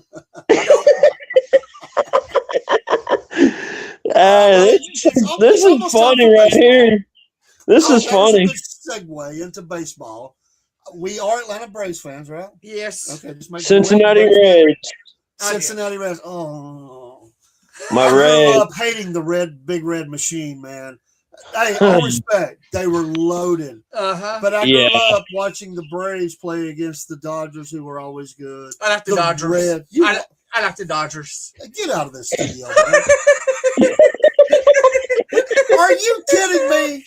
This is funny right here. This is funny. That's a good segue into baseball. We are Atlanta Braves fans, right? Yes. Okay, just make Cincinnati Reds. Cincinnati Reds. Oh, My I grew Reds. up hating the big red machine, man. Hey, all respect, they were loaded. But I grew up watching the Braves play against the Dodgers, who were always good. I like the Dodgers. I like the Dodgers. Get out of this studio, man. Are you kidding me?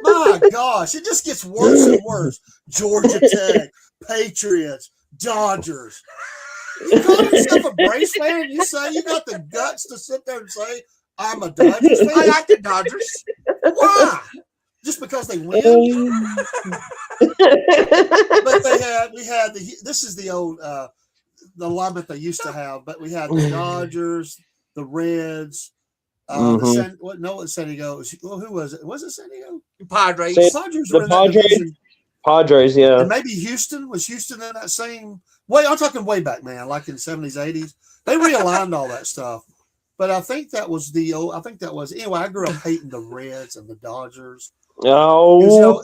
My gosh, it just gets worse and worse. Georgia Tech, Patriots, Dodgers. You call yourself a Braves fan? You say you got the guts to sit there and say, I'm a Dodgers fan? I like the Dodgers. Why? Just because they win? But this is the old the alignment they used to have, but we had the Dodgers, the Reds, San Diego. Who was it? Was it San Diego? Padres. Padres, yeah. And maybe Houston. Was Houston in that same way? I'm talking way back, man, like in the 70s, 80s. They realigned all that stuff. But I think that was anyway, I grew up hating the Reds and the Dodgers. Oh.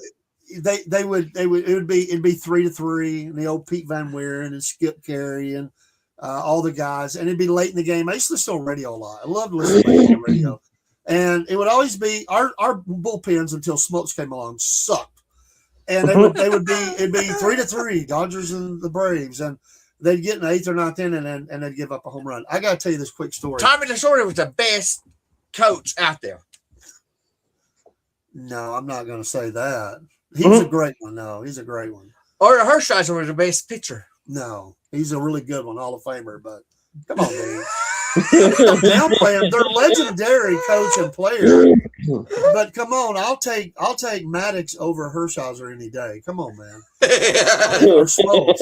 It would be 3-3, and the old Pete Van Wieren and Skip Carey and all the guys, and it'd be late in the game. I used to listen to radio a lot. I loved listening to the radio, and it would always be our bullpens until Smokes came along sucked, and it'd be 3-3, Dodgers and the Braves, and they'd get in the 8th or 9th inning and they'd give up a home run. I got to tell you this quick story. Tommy DeSorda was the best coach out there. No, I'm not going to say that. He was a great one. No, he's a great one. Or Hershiser was the best pitcher. No, he's a really good one, Hall of Famer. But come on, man. Don't downplay him. They're legendary coach and player. But come on, I'll take Maddox over Hershiser any day. Come on, man. Or Smokes.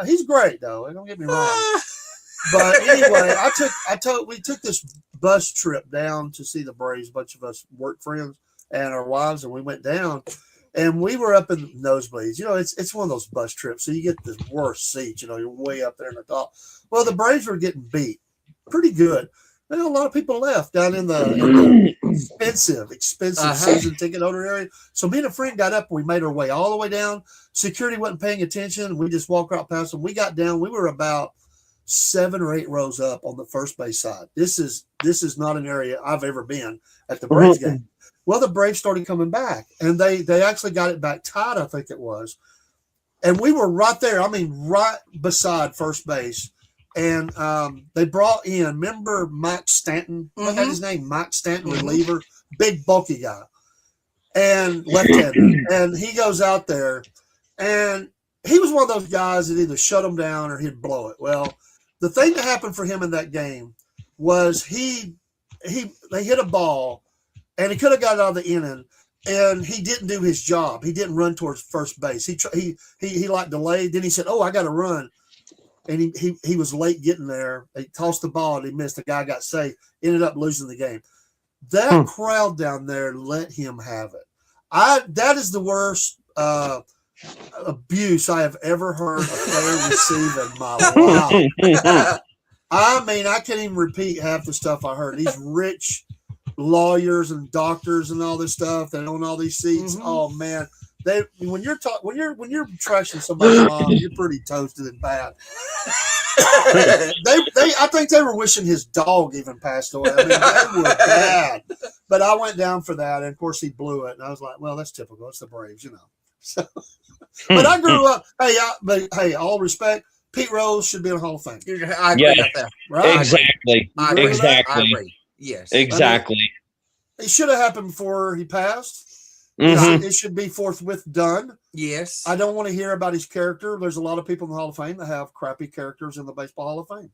He's great though. Don't get me wrong. But anyway, we took this bus trip down to see the Braves. A bunch of us work friends and our wives, and we went down. And we were up in nosebleeds. It's one of those bus trips, so you get the worst seats. You're way up there in the top. Well, the Braves were getting beat pretty good. A lot of people left down in the expensive season ticket holder area. So me and a friend got up, and we made our way all the way down. Security wasn't paying attention. We just walked right past them. We got down. We were about 7 or 8 rows up on the first base side. This is not an area I've ever been at the Braves game. Well, the Braves started coming back, and they actually got it back tied, I think it was. And we were right there, right beside first base. And they brought in, remember Mike Stanton? What was his name? Mike Stanton, reliever, big, bulky guy, and left-hander. And he goes out there, and he was one of those guys that either shut him down or he'd blow it. Well, the thing that happened for him in that game was they hit a ball, and he could have got it out of the inning, and he didn't do his job. He didn't run towards first base. He like delayed. Then he said, "Oh, I got to run," and he was late getting there. He tossed the ball and he missed. The guy got safe. Ended up losing the game. That crowd down there let him have it. That is the worst abuse I have ever heard a player receive in my life. I can't even repeat half the stuff I heard. These rich lawyers and doctors and all this stuff that own all these seats. Oh man, when you're trashing somebody's mom, you're pretty toasted and bad. I think they were wishing his dog even passed away. They were bad. But I went down for that, and of course he blew it, and I was like, well, that's typical. It's the Braves, So, but I grew up. Hey, all respect. Pete Rose should be in the Hall of Fame. I agree with that. Right? Exactly. I agree. Yes. Exactly. It should have happened before he passed. Mhm. It should be forthwith done. Yes. I don't want to hear about his character. There's a lot of people in the Hall of Fame that have crappy characters in the Baseball Hall of Fame.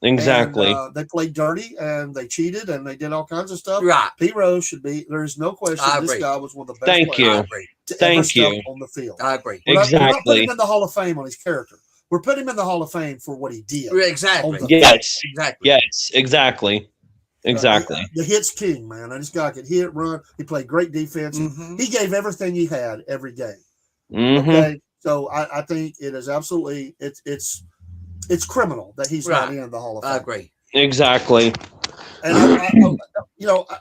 Exactly. And they played dirty and they cheated and they did all kinds of stuff. Right. Pete Rose should be. There is no question. I This agree. guy was one of the best Thank players you. agree. to ever Thank step you. on the field. I agree. We're not putting Exactly. him in the Hall of Fame on his character. We're putting him in the Hall of Fame for what he did. Exactly. On the Yes. Exactly. Yes. Exactly. Exactly. The hits king, man. And this guy could hit, run. He played great defense. Mhm. He gave everything he had every game. Mhm. Okay, so I think it is absolutely it's criminal that he's not Right. in the Hall of I Fame. agree. Exactly. And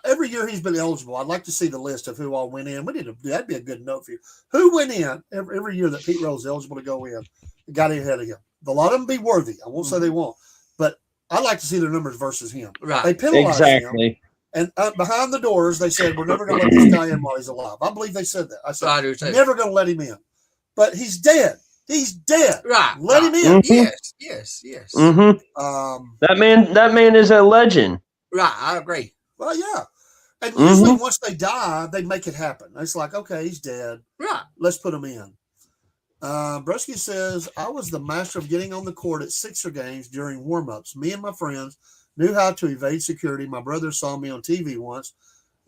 every year he's been eligible. I'd like to see the list of who all went in. That'd be a good note for you. Who went in every year that Pete Rose is eligible to go in? Got in ahead of him. A lot of them be worthy. I won't say they won't, but I'd like to see their numbers versus him. Right. They penalized him. Exactly. And behind the doors, they said, we're never going to let this guy in while he's alive. I believe they said that. I said, I do too. never going to let him in. But he's dead. He's dead. Right. Let him in. Mhm. Yes. Mhm. That man is a legend. Right. I agree. Well, yeah. And Mhm. usually once they die, they make it happen. It's like, okay, he's dead. Right. Let's put him in. Brusky says, I was the master of getting on the court at Sixer games during warm-ups. Me and my friends knew how to evade security. My brother saw me on TV once,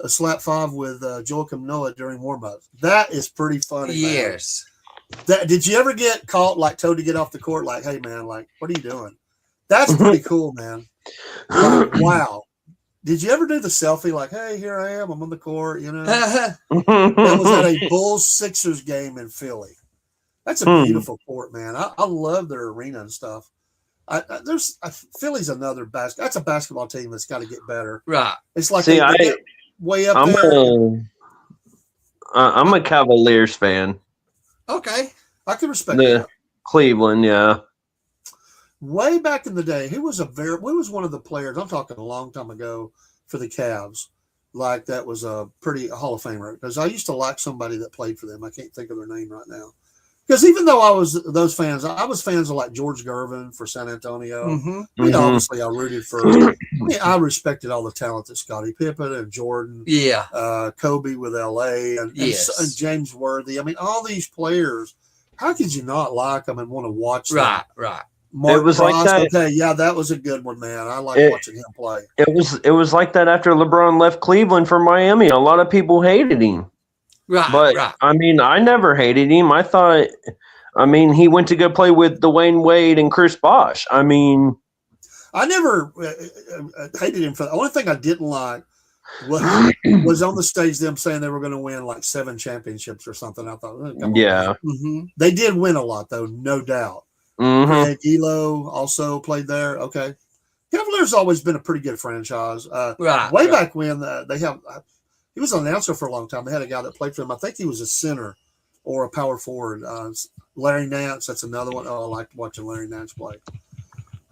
a slap five with Joakim Noah during warm-ups. That is pretty funny, man. Yes. Did you ever get caught, like, told to get off the court? Like, hey, man, like, what are you doing? That's pretty cool, man. Like, wow. Did you ever do the selfie? Like, hey, here I am. I'm on the court, you know? That was at a Bulls Sixers game in Philly. That's a beautiful court, man. I love their arena and stuff. Philly's another basketball. That's a basketball team that's got to get better. Right. It's like See, they get way up there. I'm a Cavaliers fan. Okay. I can respect The that. Cleveland, yeah. Way back in the day, who was one of the players? I'm talking a long time ago for the Cavs. Like that was a pretty Hall of Famer because I used to like somebody that played for them. I can't think of their name right now. Because even though I was those fans, I was fans of like George Gervin for San Antonio. Mm-hmm. I mean, obviously, I rooted for. I respected all the talent that Scottie Pippen and Jordan, Yeah. Kobe with LA, and James Worthy. I mean, all these players. How could you not like them and want to watch them? Right. Mark It was Cross, like that. okay, yeah, that was a good one, man. I like watching him play. It was like that after LeBron left Cleveland for Miami. A lot of people hated him. Right. But right. I mean, I never hated him. He went to go play with Dwayne Wade and Chris Bosh. I mean, I never hated him for the only thing I didn't like was on the stage them saying they were going to win like 7 championships or something. I thought, yeah, they did win a lot though, no doubt. Craig Elo also played there. Okay, Cavaliers always been a pretty good franchise. Way back when he was an announcer for a long time. They had a guy that played for them. I think he was a center or a power forward. Larry Nance, that's another one. Oh, I liked watching Larry Nance play.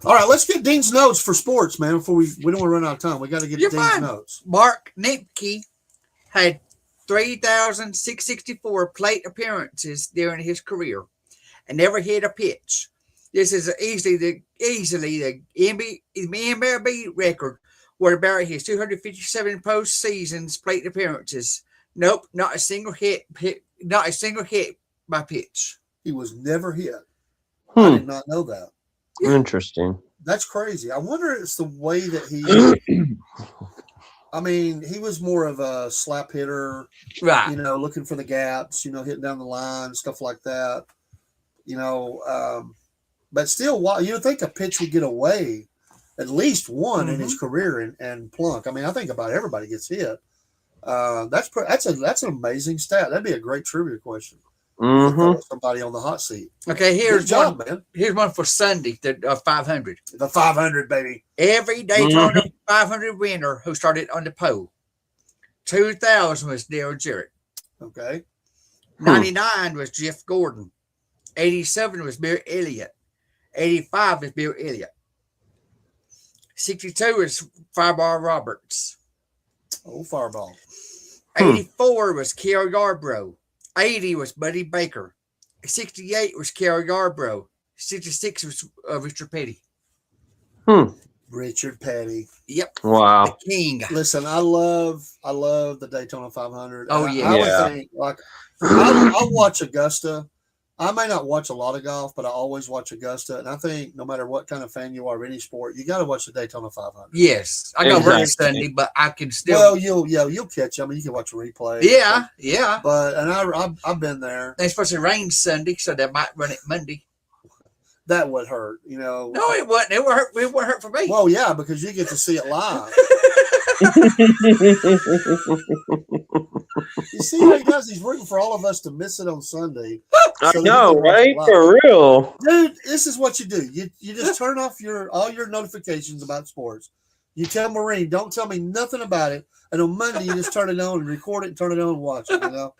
All right, let's get Dean's notes for sports, man. Before we don't want to run out of time. We got to get Dean's notes. Mark Niepke had 3,664 plate appearances during his career and never hit a pitch. This is easily the MLB record. What about his 257 postseasons plate appearances? Nope, not a single hit. Not a single hit by pitch. He was never hit. I did not know that. Interesting. That's crazy. I wonder if it's the way that he. I mean, he was more of a slap hitter, right? You know, looking for the gaps. You know, hitting down the line, stuff like that. You know, but still, you would think a pitch would get away at least one in his career and plunk. I mean, I think about everybody gets hit. That's an amazing stat. That'd be a great trivia question. Somebody on the hot seat. Okay, here's one, man. Here's one for Sunday, the 500. The 500, baby. Every Daytona 500 winner who started on the pole. 2000 was Dale Jarrett. Okay. 99 was Jeff Gordon. 87 was Bill Elliott. 85 was Bill Elliott. 62 was Fireball Roberts. Oh, Fireball. 84 was Cale Yarbrough. 80 was Buddy Baker. 68 was Cale Yarbrough. 66 was Richard Petty. Richard Petty. Yep. Wow. The king. Listen, I love the Daytona 500. Oh, And yeah. I would Yeah. think like I'll watch Augusta. I may not watch a lot of golf, but I always watch Augusta. And I think no matter what kind of fan you are of any sport, you got to watch the Daytona 500. Yes. I go Exactly. work Sunday, but I can still. Well, you'll catch. I mean, you can watch a replay. Yeah. But I've been there. It's supposed to rain Sunday, so they might run it Monday. That would hurt, you know. No, it wasn't. It wouldn't hurt. It wouldn't hurt for me. Well, yeah, because you get to see it live. You see how he does? He's rooting for all of us to miss it on Sunday. I so that know, he can watch right? it live. For real. Dude, this is what you do. You just turn off all your notifications about sports. You tell Maureen, don't tell me nothing about it. And on Monday, you just turn it on and record it and turn it on and watch it, you know?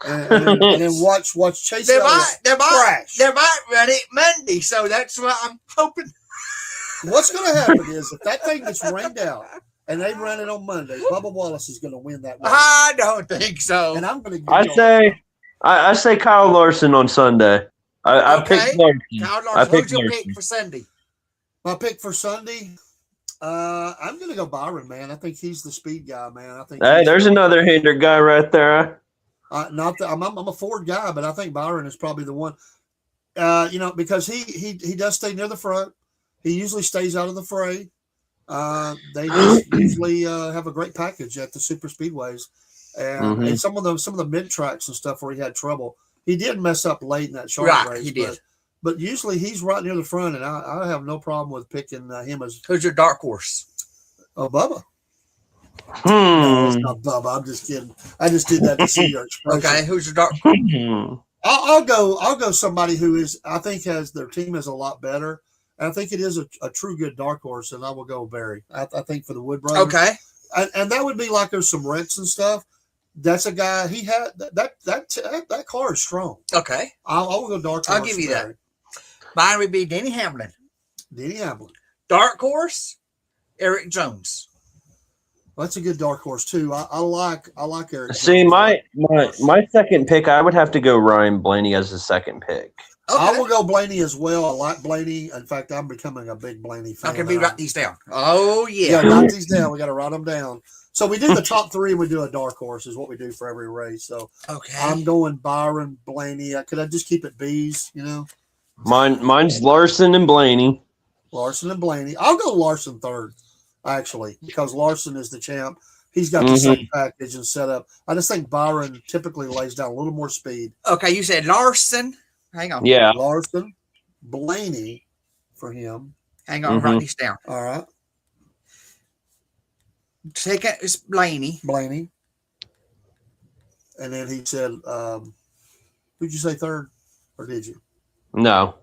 And then watch Chase They Elliott crash. They might run it Monday, so that's what I'm hoping. What's going to happen is if that thing gets rained out and they run it on Monday, Bubba Wallace is going to win that race. I don't think so. And I'm going to I say Kyle Larson on Sunday. I Okay. picked Larson. Kyle I Larson, picked who's your Larson. pick for Sunday? My pick for Sunday, I'm going to go Byron, man. I think he's the speed guy, man. I think. Hey, there's another hinder guy right there. Not that I'm a Ford guy, but I think Byron is probably the one. Because he does stay near the front. He usually stays out of the fray. They just usually have a great package at the super speedways, and some of the mid tracks and stuff where he had trouble. He did mess up late in that Charlotte race. He did. But usually he's right near the front, and I have no problem with picking him as Who's your dark horse? Bubba. No, it's Hmm. not Bubba. I'm just kidding. I just did that to see your expression. Okay, who's your dark? I'll go somebody who I think has their team is a lot better. And I think it is a true good dark horse, and I will go Barry. I think for the Wood brothers. Okay. And that would be like there's some wrecks and stuff. That's a guy. He had that car is strong. Okay. I'll go dark horse. I'll give you Barry. that. Mine would be Denny Hamlin. Denny Hamlin. Dark horse, Eric Jones. Well, that's a good dark horse too. I like Eric. See, Jones. my second pick, I would have to go Ryan Blaney as the second pick. Okay. I will go Blaney as well. I like Blaney. In fact, I'm becoming a big Blaney fan. I can write these down. Oh, Yeah, yeah. write these down. We got to write them down. So we do the top three, and we do a dark horse is what we do for every race. So Okay. I'm going Byron, Blaney. Could I just keep it B's? You know, Mine's Larson and Blaney. Larson and Blaney. I'll go Larson third, actually, because Larson is the champ. He's got the same package and setup. I just think Byron typically lays down a little more speed. Okay, you said Larson. Hang on. Yeah. Larson, Blaney for him. Hang on, write these down. All right, Second is Blaney. Blaney. And then he said, who'd you say third? Or did you? No.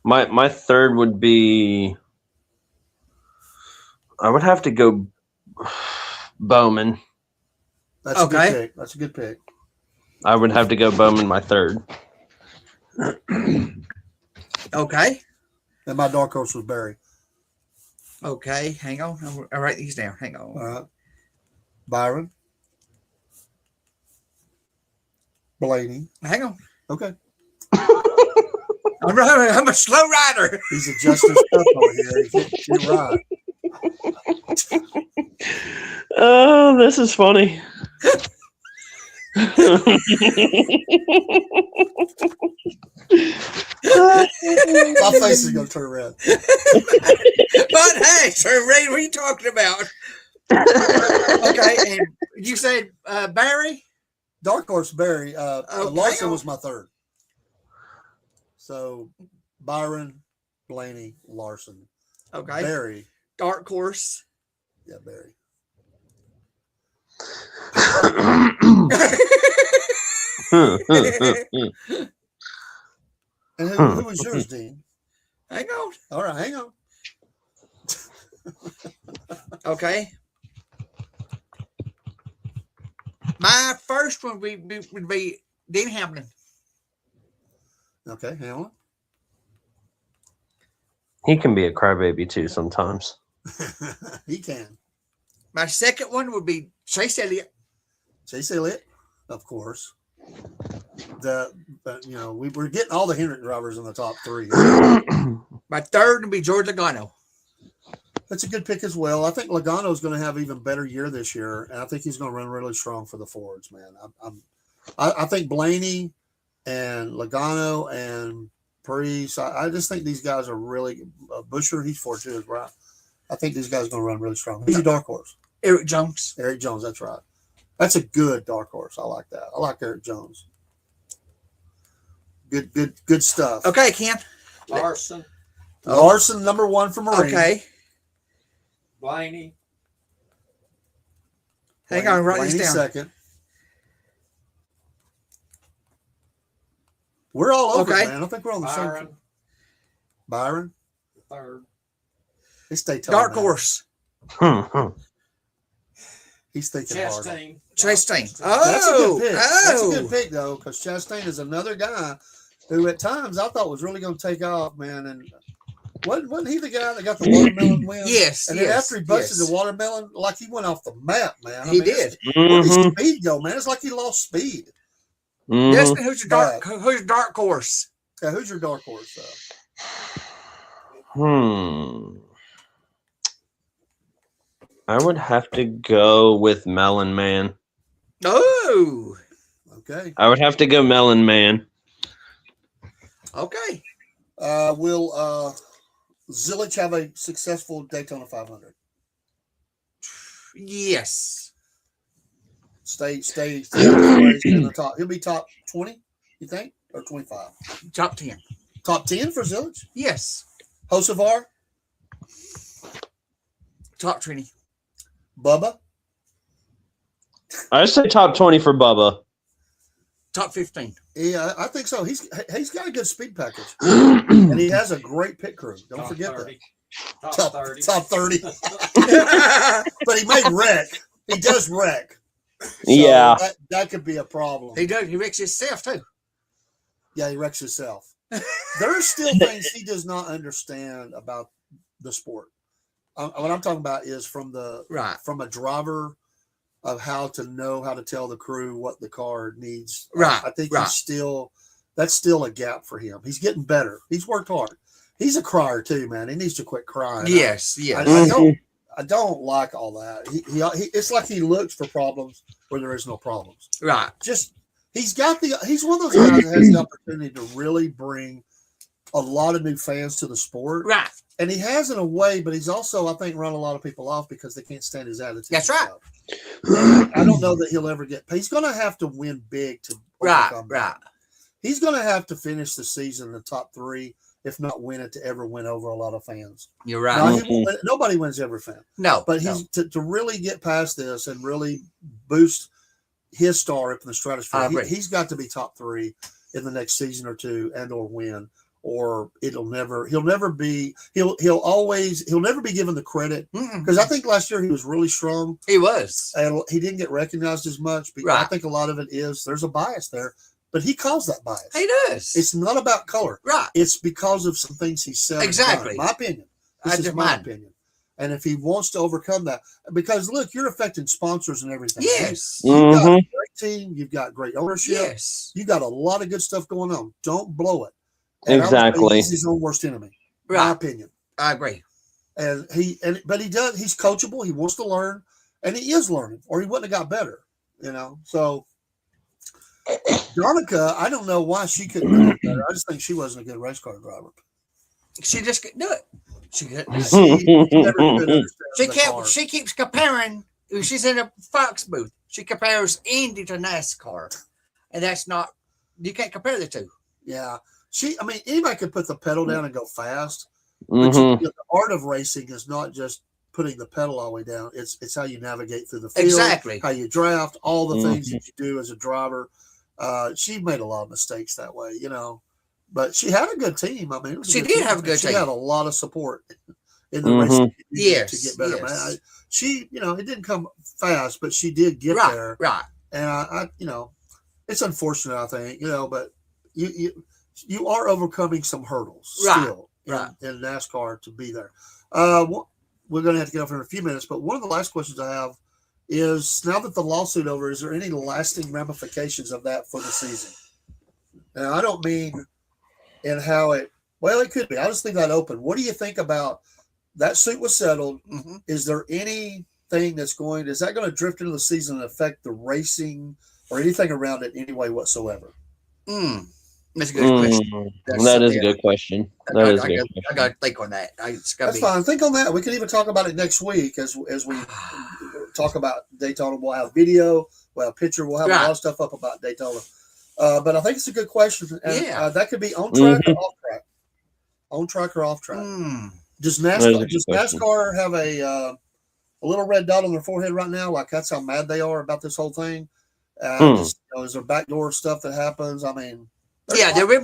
My third would be, I would have to go Bowman. That's Okay. a good pick. That's a good pick. I would have to go Bowman my third. Okay. And my dark horse was Barry. Okay. Hang on. I'll write these down. Hang on. All right. Byron. Blaney. Hang on. Okay. I'm a slow rider. He's adjusting stuff over here. He can't right. Oh, this is funny. My face is going to turn red. But hey, Sir Ray, what are you talking about? Okay, and you said Barry? Dark horse Barry. Okay. Larson was my third. So Byron, Blaney, Larson. Okay. Barry. Dark horse. Yeah, Barry. And who was yours, Dean? Hang on. All right, hang on. Okay. My first one would be Dean Hamlin. Okay, hang on. He can be a crybaby too sometimes. He can. My second one would be Chase Elliott. Chase Elliott, of course. We're getting all the Hendrick drivers in the top three. My third would be George Logano. That's a good pick as well. I think Logano is going to have an even better year this year, and I think he's going to run really strong for the Fords, man. I think Blaney and Logano and Paris, I just think these guys are really Busher. He's 4-2 as well. I think these guys are going to run really strong. Who's your dark horse? Eric Jones. Eric Jones, that's right. That's a good dark horse. I like that. I like Eric Jones. Good stuff. Okay, Ken. Larson. Larson, number 1 for Marine. Okay. Blaney. Hang on, write Blaney this down. second. We're all over, Okay. man. I don't think we're on the Byron. same. Byron. The third. He's Daytona. Dark man. horse. He's thinking hard. Chastain. Chastain. That's a Oh, good pick. That's a good oh. pick, though, because Chastain is another guy who at times I thought was really going to take off, man. And wasn't he the guy that got the watermelon win? Yes, And then yes, after he busted yes. the watermelon, like he went off the map, man. He did. Where did his speed go, man? It's like he lost speed. Justin, who's your dark horse? Yeah, who's your dark horse, I would have to go with Melon Man. Oh, Okay. I would have to go Melon Man. okay. Will Zilich have a successful Daytona 500? Yes. Stay in the top. He'll be top 20, you think, or 25? Top 10. Top 10 for Zilich? Yes. Hocevar? Top 20. Bubba? I say top 20 for Bubba. Top 15. Yeah, I think so. He's got a good speed package, and he has a great pit crew. Don't Top forget 30. that. Top 30. Top 30. But he may wreck. He does wreck. So Yeah. that could be a problem. He does. He wrecks himself too. Yeah, he wrecks himself. There are still things he does not understand about the sport. What I'm talking about is from a driver of how to know how to tell the crew what the car needs. Right. I think right. that's still a gap for him. He's getting better. He's worked hard. He's a crier too, man. He needs to quit crying. Yes. Yes. I don't like all that. He it's like he looks for problems where there is no problems. Right. Just he's one of those guys that has the opportunity to really bring a lot of new fans to the sport. Right. And he has in a way, but he's also, I think, run a lot of people off because they can't stand his attitude. That's right. I don't know that he'll ever get. He's going to have to win big to overcome that. Right. He's going to have to finish the season in the top 3, if not win it, to ever win over a lot of fans. You're right. Now, nobody wins every fan. No. But he's to really get past this and really boost his star up in the stratosphere. He's got to be top 3 in the next season or 2 and or win, or he'll never be given the credit, because I think last year he was really strong. He was, and he didn't get recognized as much. But I think a lot of it is there's a bias there, but he caused that bias. He does. It's not about color, right? It's because of some things he said. Exactly. My opinion. This is my opinion. And if he wants to overcome that, because look, you're affecting sponsors and everything. Yes. You've got a great team. You've got great ownership. Yes. You got a lot of good stuff going on. Don't blow it. And exactly. He's his own worst enemy. Right. My opinion. I agree. But he does. He's coachable. He wants to learn, and he is learning, or he wouldn't have got better. So Danica, I don't know why she couldn't do it better. I just think she wasn't a good race car driver. She just couldn't do it. She couldn't. She keeps comparing. She's in a Fox booth. She compares Indy to NASCAR, and that's not. You can't compare the two. Yeah. Anybody could put the pedal down and go fast. But the art of racing is not just putting the pedal all the way down. It's how you navigate through the field, exactly. How you draft, all the things that you do as a driver. She made a lot of mistakes that way, but she had a good team. She did have a good team. She had a lot of support in the racing yes, to get better. Yes. She, it didn't come fast, but she did get there. Right. And I it's unfortunate, I think, but you are overcoming some hurdles still in NASCAR to be there. We're going to have to get off in a few minutes, but one of the last questions I have is, now that the lawsuit over, is there any lasting ramifications of that for the season? Now, I don't mean in how it could be. I just leave that open. What do you think about that suit was settled. Mm-hmm. Is there anything is that going to drift into the season and affect the racing or anything around it in any way whatsoever? That's a good question. That is a good question. That is a good question. I got to think on that. That's fine. Think on that. We can even talk about it next week as we talk about Daytona. We'll have video, we'll have picture, we'll have a lot of stuff up about Daytona. But I think it's a good question. And that could be on track or off track. On track or off track. Does NASCAR have a little red dot on their forehead right now? Like that's how mad they are about this whole thing. Is there backdoor stuff that happens? I mean, there will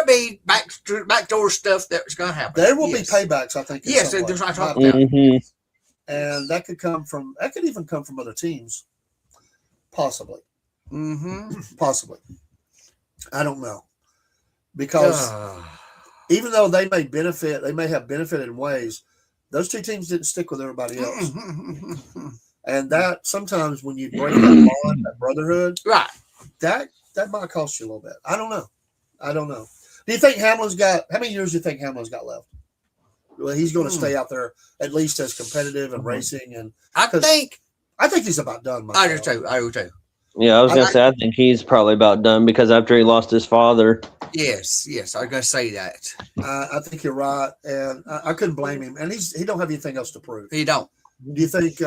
be backdoor stuff that's going to happen. There will be paybacks, I think. Yes, there's what I talked about. And that could even come from other teams, possibly. Possibly. I don't know, because even though they may have benefited in ways, those two teams didn't stick with everybody else. And that sometimes when you break that bond, that brotherhood, right, that might cost you a little bit. I don't know. Do you think Hamlin's got, how many years do you think Hamlin's got left? Well, he's going to stay out there at least as competitive and racing. And I think he's about done. I do too. Yeah, I was going to say, I think he's probably about done because after he lost his father. Yes, I was going to say that. I think you're right. And I couldn't blame him. And he don't have anything else to prove. He don't. Do you think,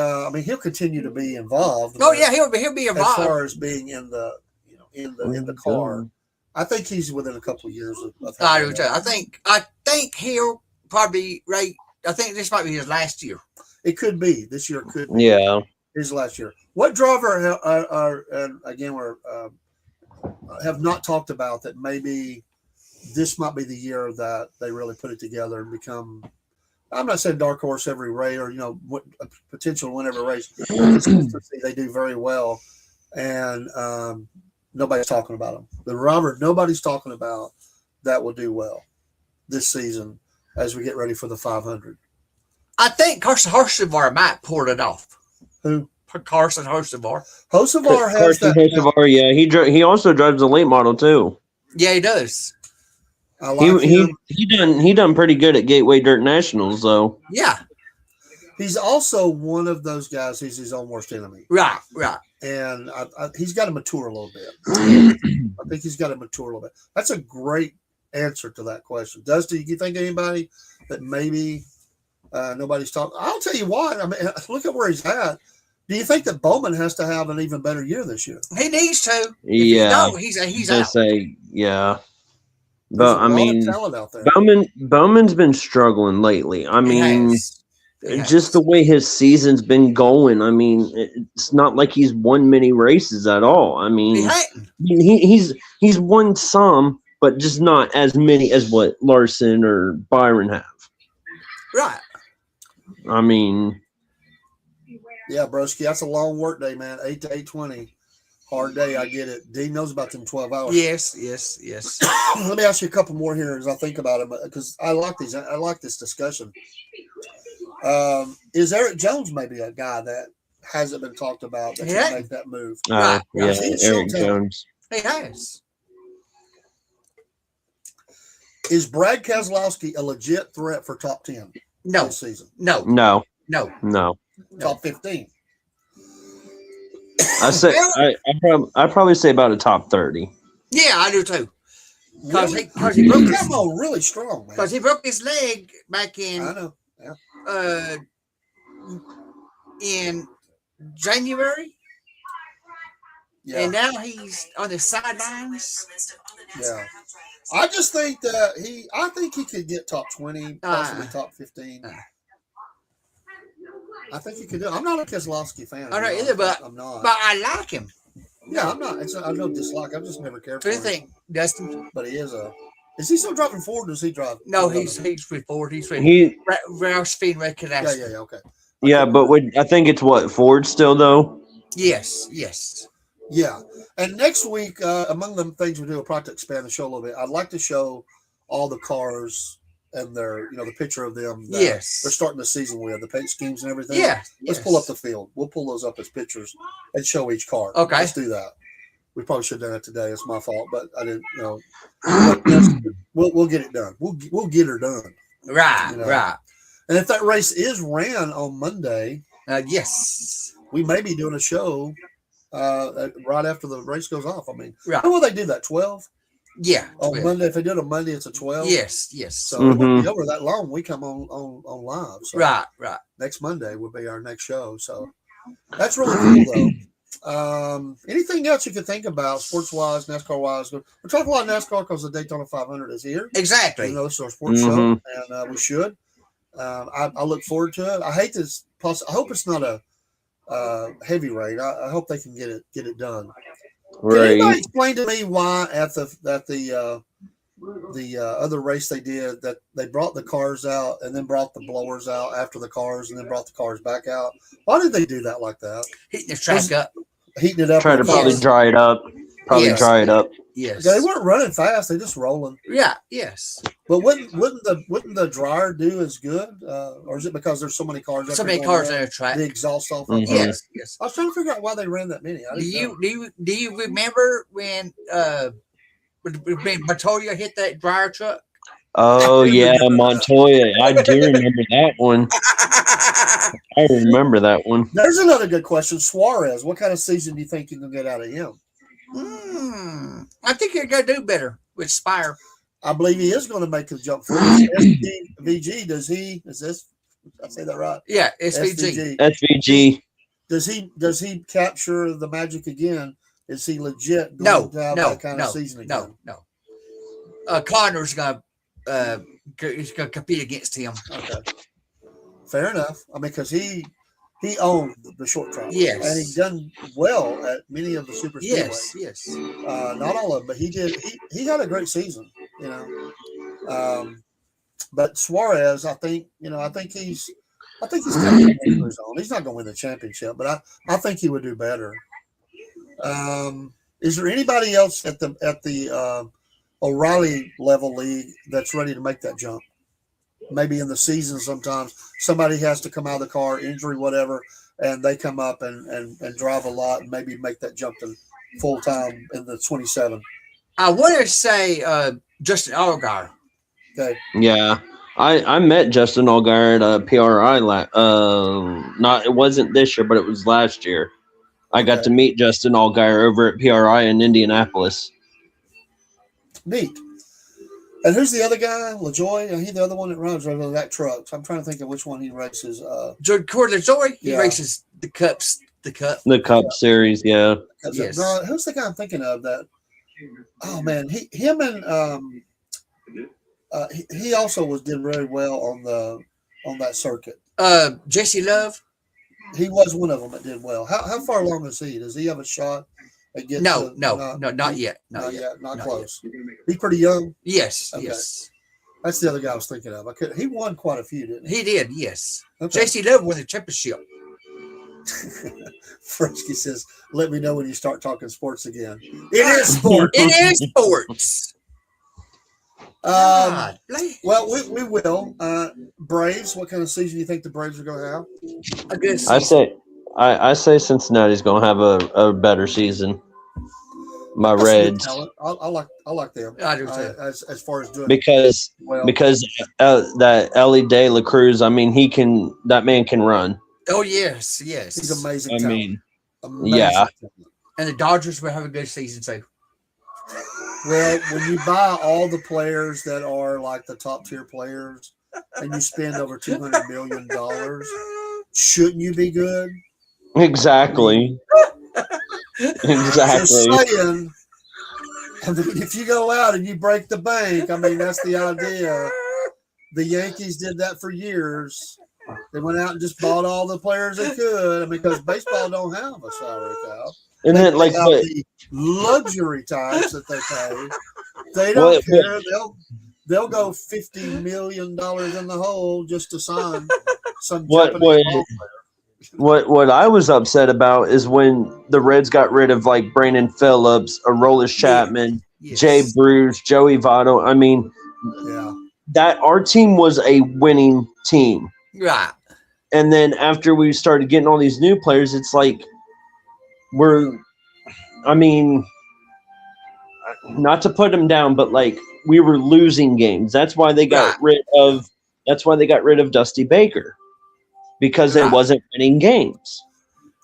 he'll continue to be involved. Oh yeah, he'll be involved. As far as being in the, in the car. I think he's within a couple of years of I do too. I think he'll probably rate. I think this might be his last year. It could be. This year could be. Yeah. His last year. What driver have not talked about that maybe this might be the year that they really put it together and become, I'm not saying dark horse every race or, potential to win every race. They do very well. And nobody's talking about them. The driver nobody's talking about that will do well this season as we get ready for the 500. I think Carson Hocevar might pull it off. Who? Carson Hocevar. Hocevar has Carson Hocevar, yeah. He also drives the late model too. Yeah, he does. I like him. He done pretty good at Gateway Dirt Nationals though. Yeah. He's also one of those guys. He's his own worst enemy. Right. And he's got to mature a little bit. I think he's got to mature a little bit. That's a great answer to that question. Do you think anybody that maybe nobody's talking? I'll tell you what. I mean, look at where he's at. Do you think that Bowman has to have an even better year this year? He needs to. Yeah. He's out. Yeah. But I mean, talent out there. Bowman's been struggling lately. I mean, just the way his season's been going. I mean, it's not like he's won many races at all. I mean, he's won some, but just not as many as what Larson or Byron have. Right. I mean, yeah, broski, that's a long work day, man. 8 to 8:20, hard day. I get it. Dean knows about them 12 hours. Yes. Let me ask you a couple more here as I think about it, because I like these. I like this discussion. Is Eric Jones maybe a guy that hasn't been talked about that can make that move? Yeah, Eric Jones. He has. Is Brad Keselowski a legit threat for top 10 this season? No. Top 15. I probably say about a top 30. Yeah, I do too. Because really? he broke his really strong, man. Because he broke his leg back in. I know. Yeah. In January. Yeah. And now he's on the sidelines. Yeah. I just think that I think he could get top 20, possibly top 15. I think he could do it. I'm not a Keselowski fan. I don't either, but I'm not. But I like him. Yeah, I'm not. I no dislike. I've just never cared for him. What do you think, Dustin? But he is Is he still driving Ford? Or does he drive? No, he's with Ford. He's with Roush Speedway Canasta. Yeah. Okay. Yeah, but I think it's Ford still though. Yes. Yeah, and next week, among the things we do, we'll probably expand the show a little bit. I'd like to show all the cars and their, the picture of them. They're starting the season with the paint schemes and everything. Yeah. Let's pull up the field. We'll pull those up as pictures and show each car. Okay. Let's do that. We probably should have done it today. It's my fault, but I didn't. We'll get it done. We'll get her done. Right. And if that race is ran on Monday, Yes. we may be doing a show right after the race goes off. I mean, Right. how will they do that? 12 Yeah. on 12. Monday. If they do it on Monday, it's a 12. Yes. Yes. So it won't be over that long. We come on live. So right. next Monday will be our next show. So that's really cool, though. Anything else you could think about, sports wise, NASCAR wise? We're talking a lot of NASCAR because the Daytona 500 is here. Exactly. You know, it's our sports show, and we should. I look forward to it. I hate this. I hope it's not a heavy rain. I hope they can get it done. Can anybody explain to me why at the other race they did that they brought the cars out and then brought the blowers out after the cars and then brought the cars back out? Why did they do that like that? Heating the track up. Heating it up. Try to probably dry it up. Dry it up. Yes. They weren't running fast. They just rolling. Yeah. Yes. But wouldn't the dryer do as good? Or is it because there's so many cars? So many cars on the track. The exhaust off. Yes. Yes. I was trying to figure out why they ran that many. Do you remember when Montoya hit that dryer truck? Oh yeah, Montoya. I do remember that one. I remember that one. There's another good question. Suarez, what kind of season do you think you can get out of him? I think you're going to do better with Spire. I believe he is going to make a jump for SVG. Did I say that right? Yeah, SVG. SVG. Does he capture the magic again? Is he legit going to have that kind of season again? No. Connor's going to compete against him. Okay. Fair enough. I mean, because he owned the short track. Yes. And he's done well at many of the super speedways. Yes. Not all of them, but he did. He had a great season, you know. But Suarez, I think he's kind of his own. He's not going to win the championship, but I think he would do better. Is there anybody else at the O'Reilly level league that's ready to make that jump? Maybe in the season, sometimes somebody has to come out of the car, injury, whatever, and they come up and drive a lot and maybe make that jump to full time in the 27. I want to say Justin Allgaier. Okay. Yeah, I met Justin Allgaier at PRI. It wasn't this year, but it was last year. I got to meet Justin Allgaier over at PRI in Indianapolis. Neat. And who's the other guy? LaJoy? He's the other one that runs that truck. So I'm trying to think of which one he races. Jordan LaJoy. He races the Cup. The Cup Series, yeah. Yes. No, who's the guy I'm thinking of? That? Oh man, him and he also did very well on that circuit. Jesse Love. He was one of them that did well. How far along is he? Does he have a shot? No, not yet. Not yet. Not close. He's pretty young. Yes, okay. yes. That's the other guy I was thinking of. He won quite a few, didn't he? He did, yes. Okay. J.C. Love won the championship. Fresky says, "Let me know when you start talking sports again." It is sports. It is sports. Well, we will. Braves. What kind of season do you think the Braves are going to have? A good season. I say Cincinnati's going to have a better season. My Reds. I like them. I do too. As far as doing because that Ellie De La Cruz. I mean, that man can run. Oh yes. He's amazing. I mean, amazing yeah. talent. And the Dodgers will have a good season too. Well, when you buy all the players that are like the top tier players, and you spend over $200 million, shouldn't you be good? Exactly. Exactly. Just saying. I mean, if you go out and you break the bank, I mean, that's the idea. The Yankees did that for years. They went out and just bought all the players they could. I mean, because baseball don't have a salary cap. And then, like, the luxury types that they pay, they don't care. They'll go $50 million in the hole just to sign some Japanese ball player. What I was upset about is when the Reds got rid of like Brandon Phillips, Aroldis Chapman, Jay Bruce, Joey Votto. I mean, that our team was a winning team, right? And then after we started getting all these new players, it's like not to put them down, but like we were losing games. That's why they got rid of That's why they got rid of Dusty Baker, because it wasn't winning games.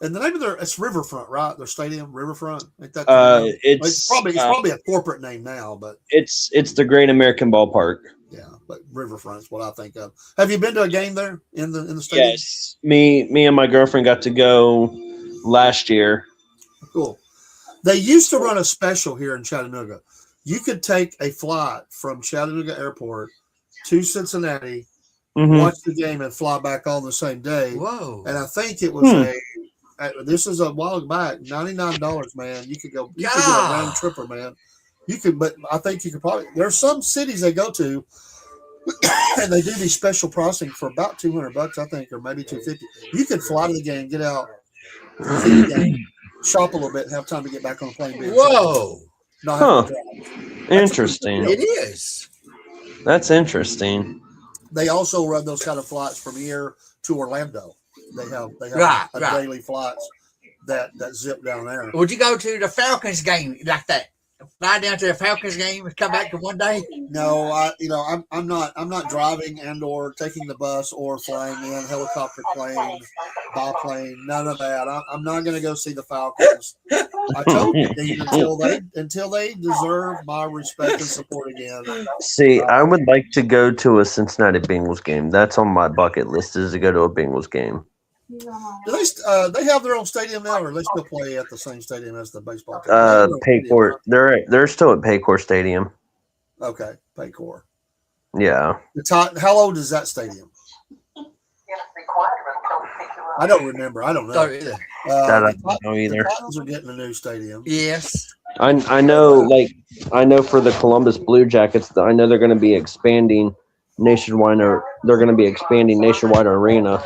And the name of it's Riverfront, right? Their stadium, Riverfront. Ain't that the name? It's probably a corporate name now, but it's the Great American Ballpark. Yeah, but Riverfront is what I think of. Have you been to a game there in the stadium? Yes, me and my girlfriend got to go last year. Cool. They used to run a special here in Chattanooga. You could take a flight from Chattanooga Airport to Cincinnati, watch the game, and fly back on the same day. Whoa! And I think it was this is a while back, $99, man. You could go. You could get a round tripper, man. You could, but I think you could probably. There are some cities they go to, and they do these special pricing for about $200, I think, or maybe $250. You could fly to the game, get out, see the game, shop a little bit, and have time to get back on the plane. Whoa! Not have to drive. Interesting. It is. That's interesting. They also run those kind of flights from here to Orlando. They have daily flights that zip down there. Would you go to the Falcons game like that? Fly down to the Falcons game and come back to one day? No, I'm not driving and or taking the bus or flying in helicopter plane, biplane, none of that. I'm not going to go see the Falcons. I told you, until they deserve my respect and support again. See, I would like to go to a Cincinnati Bengals game. That's on my bucket list, is to go to a Bengals game. Do they have their own stadium now, or they still play at the same stadium as the baseball team? Paycor. They're still at Paycor Stadium. Okay, Paycor. Yeah. How old is that stadium? I don't remember. I don't know. Don't either. I don't know either. The Titans are getting a new stadium. Yes. I know for the Columbus Blue Jackets, I know they're going to be expanding nationwide. They're going to be expanding Nationwide Arena.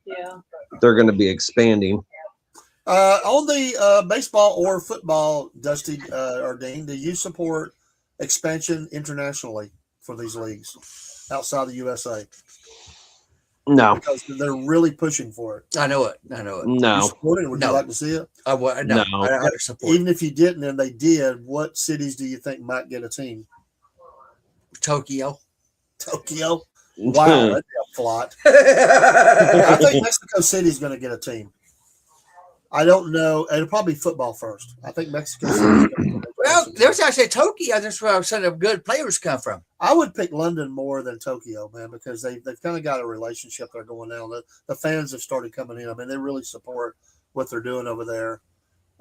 Yeah. They're going to be expanding. On the baseball or football, Dusty or Dean, do you support expansion internationally for these leagues outside the USA? No. Because they're really pushing for it. I know it. No. You support it? Would you like to see it? I would. No. I support Even if you didn't and they did, what cities do you think might get a team? Tokyo. Wow, that'd be a plot. I think Mexico City is going to get a team. I don't know. It'll probably be football first. I think Mexico City. Well, there's actually Tokyo. That's where some of the good players come from. I would pick London more than Tokyo, man, because they've kind of got a relationship there going on. The fans have started coming in. I mean, they really support what they're doing over there.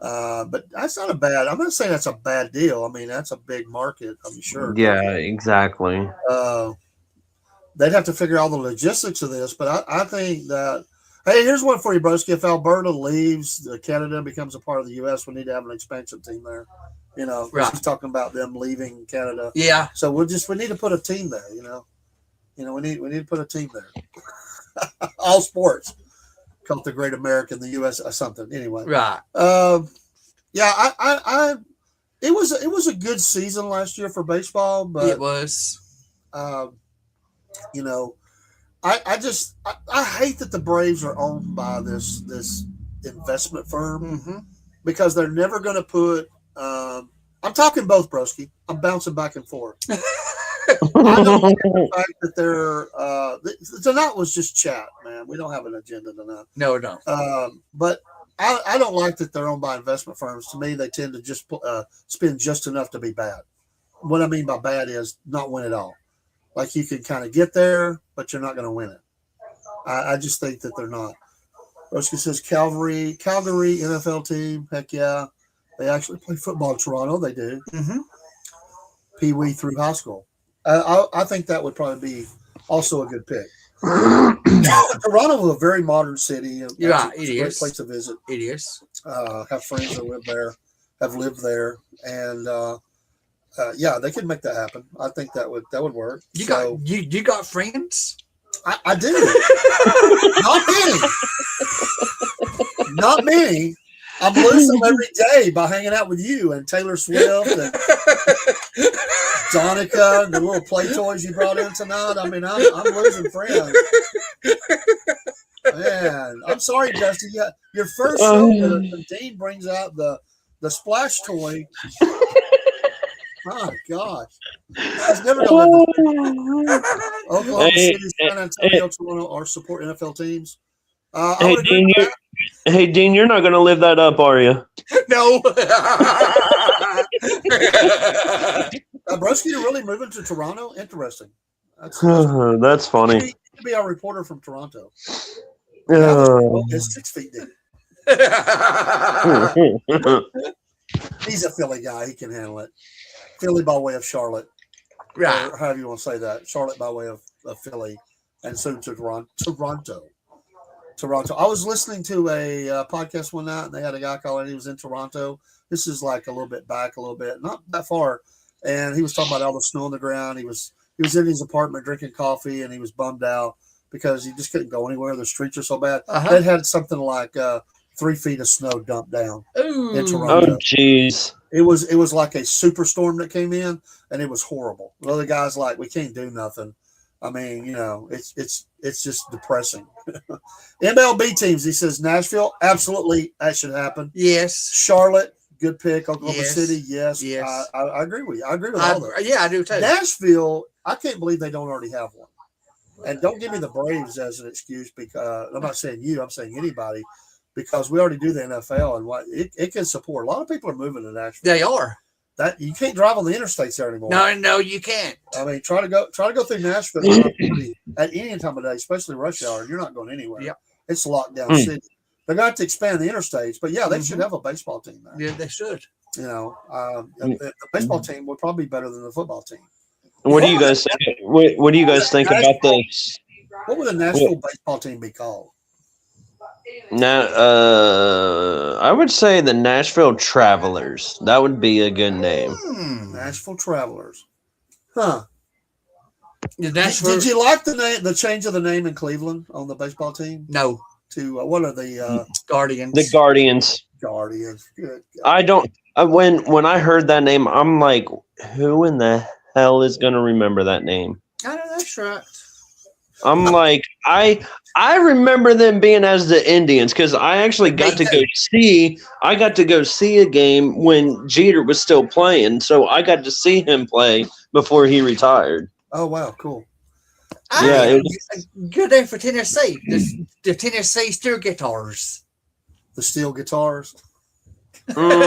But that's not I'm not saying that's a bad deal. I mean, that's a big market, I'm sure. Yeah, exactly. They'd have to figure out the logistics of this, but I think that, hey, here's one for you, broski. If Alberta leaves, Canada becomes a part of the U.S., we need to have an expansion team there. You know, right. He's talking about them leaving Canada. Yeah. So we need to put a team there. You know, we need to put a team there. All sports, call it the Great American, the U.S. or something. Anyway, right. Yeah, it was a good season last year for baseball, but it was. You know, I hate that the Braves are owned by this investment firm because they're never going to put. I'm talking both, broski. I'm bouncing back and forth. I don't like the fact that they're tonight was just chat, man. We don't have an agenda tonight. No, no. But I don't like that they're owned by investment firms. To me, they tend to just spend just enough to be bad. What I mean by bad is not win at all. Like you can kind of get there, but you're not going to win it. I just think that they're not. Broski says Calgary NFL team. Heck yeah. They actually play football in Toronto. They do. Pee Wee through high school. I think that would probably be also a good pick. Toronto is a very modern city. Yeah, it's a great place to visit. It is. Have friends that live there, have lived there, and yeah, they could make that happen. I think that would work. You got friends? I do. Not many. I'm losing them every day by hanging out with you and Taylor Swift and Donica and the little play toys you brought in tonight. I mean, I'm losing friends. Man, I'm sorry, Dusty. Yeah, your first show, the Dean brings out the splash toy. My gosh. He's never going to live Oklahoma City, San Antonio, Toronto are support NFL teams. I Hey, would agree Dean, with that. Dean, you're not going to live that up, are you? No. Broski, you're really moving to Toronto? Interesting. That's funny. He could be our reporter from Toronto. Now the is 6 feet deep. He's a Philly guy. He can handle it. Philly by way of Charlotte. Right. Or however you want to say that. Charlotte by way of Philly. And soon to Toronto. I was listening to a podcast one night, and they had a guy calling. He was in Toronto. This is like a little bit back, a little bit, not that far. And he was talking about all the snow on the ground. He was in his apartment drinking coffee, and he was bummed out because he just couldn't go anywhere. The streets are so bad. They had something like 3 feet of snow dumped down in Toronto. Oh, jeez. It was like a superstorm that came in, and it was horrible. Well, the guy's like, we can't do nothing. I mean, it's just depressing. MLB teams, he says Nashville, absolutely, that should happen. Yes. Charlotte, good pick. Oklahoma City, yes. Yes. I agree with you. I agree with all that. Yeah, I do too. Nashville, I can't believe they don't already have one. And don't give me the Braves as an excuse because I'm not saying you, I'm saying anybody, because we already do the NFL and what it can support. A lot of people are moving to Nashville. They are. That you can't drive on the interstates there anymore. No, you can't. I mean, try to go through Nashville at any time of day, especially rush hour. You're not going anywhere. Yep. It's a lockdown city. They got to expand the interstates, but yeah, they should have a baseball team there. Yeah, they should. The baseball team would probably be better than the football team. What do you guys think? What do you guys think about this? What would a Nashville baseball team be called? Now, I would say the Nashville Travelers. That would be a good name. Nashville Travelers. Huh. Did you like the name? The change of the name in Cleveland on the baseball team? No. To what are the Guardians? The Guardians. Guardians. Good. I don't. When I heard that name, I'm like, who in the hell is going to remember that name? I know that's right. I'm like, I remember them being as the Indians because I actually got to go see a game when Jeter was still playing, so I got to see him play before he retired. Oh wow, cool. Yeah, Good name for Tennessee. The Tennessee Steel Guitars. The steel guitars. Mm,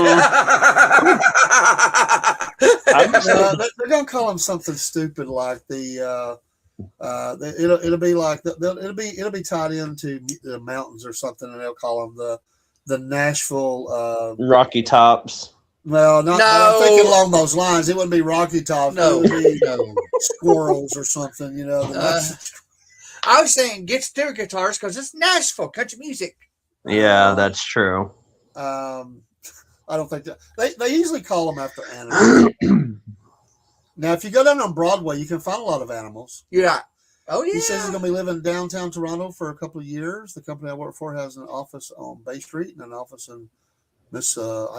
They're gonna call them something stupid like the. It'll be like it'll be tied into the mountains or something, and they'll call them the Nashville Rocky Tops. Well, not. I'm thinking along those lines. It wouldn't be Rocky Tops. No, it would be squirrels or something. I was saying get steel guitars because it's Nashville country music. Yeah, that's true. I don't think that they usually call them after animals. Now, if you go down on Broadway, you can find a lot of animals. Yeah. Oh, yeah. He says he's going to be living downtown Toronto for a couple of years. The company I work for has an office on Bay Street and an office in I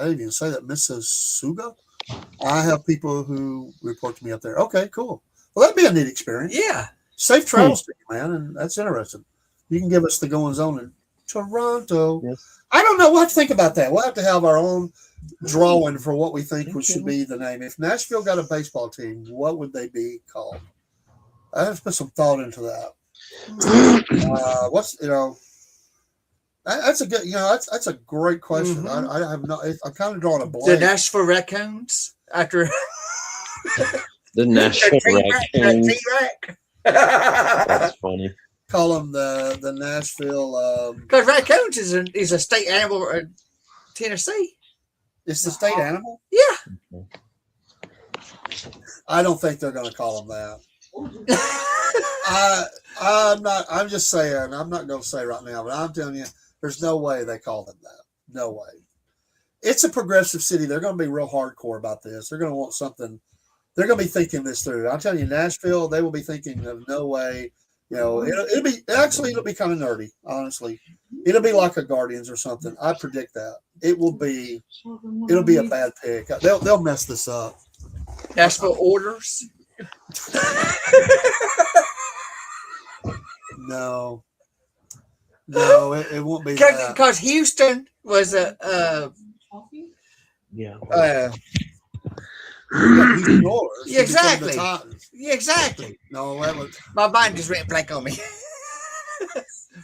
didn't even say that, Mississauga. I have people who report to me up there. Okay, cool. Well, that'd be a neat experience. Yeah. Safe travels to you, man, and that's interesting. You can give us the goings on in Toronto. Yes. I don't know what to think about that. We'll have to have our own drawing for what we think should be the name. If Nashville got a baseball team, what would they be called? I have to put some thought into that. That's a good. That's a great question. Mm-hmm. I have no. I'm kind of drawing a blank. The Nashville Raccoons after the Nashville Raccoons. T-Rack. That's funny. Call them the Nashville. Because raccoons is a state animal in Tennessee. It's the state animal. Yeah. I don't think they're going to call them that. I'm not. I'm just saying. I'm not going to say right now, but I'm telling you, there's no way they call them that. No way. It's a progressive city. They're going to be real hardcore about this. They're going to want something. They're going to be thinking this through. I'm telling you, Nashville. They will be thinking of no way. It'll be kind of nerdy. Honestly, it'll be like a Guardians or something. I predict that it'll be a bad pick. They'll mess this up. Nashville Orders. No, it won't be that. Because Houston was He's yours. Yeah, He became the exactly. Titans. Yeah, exactly. No, that was. My mind just went blank on me.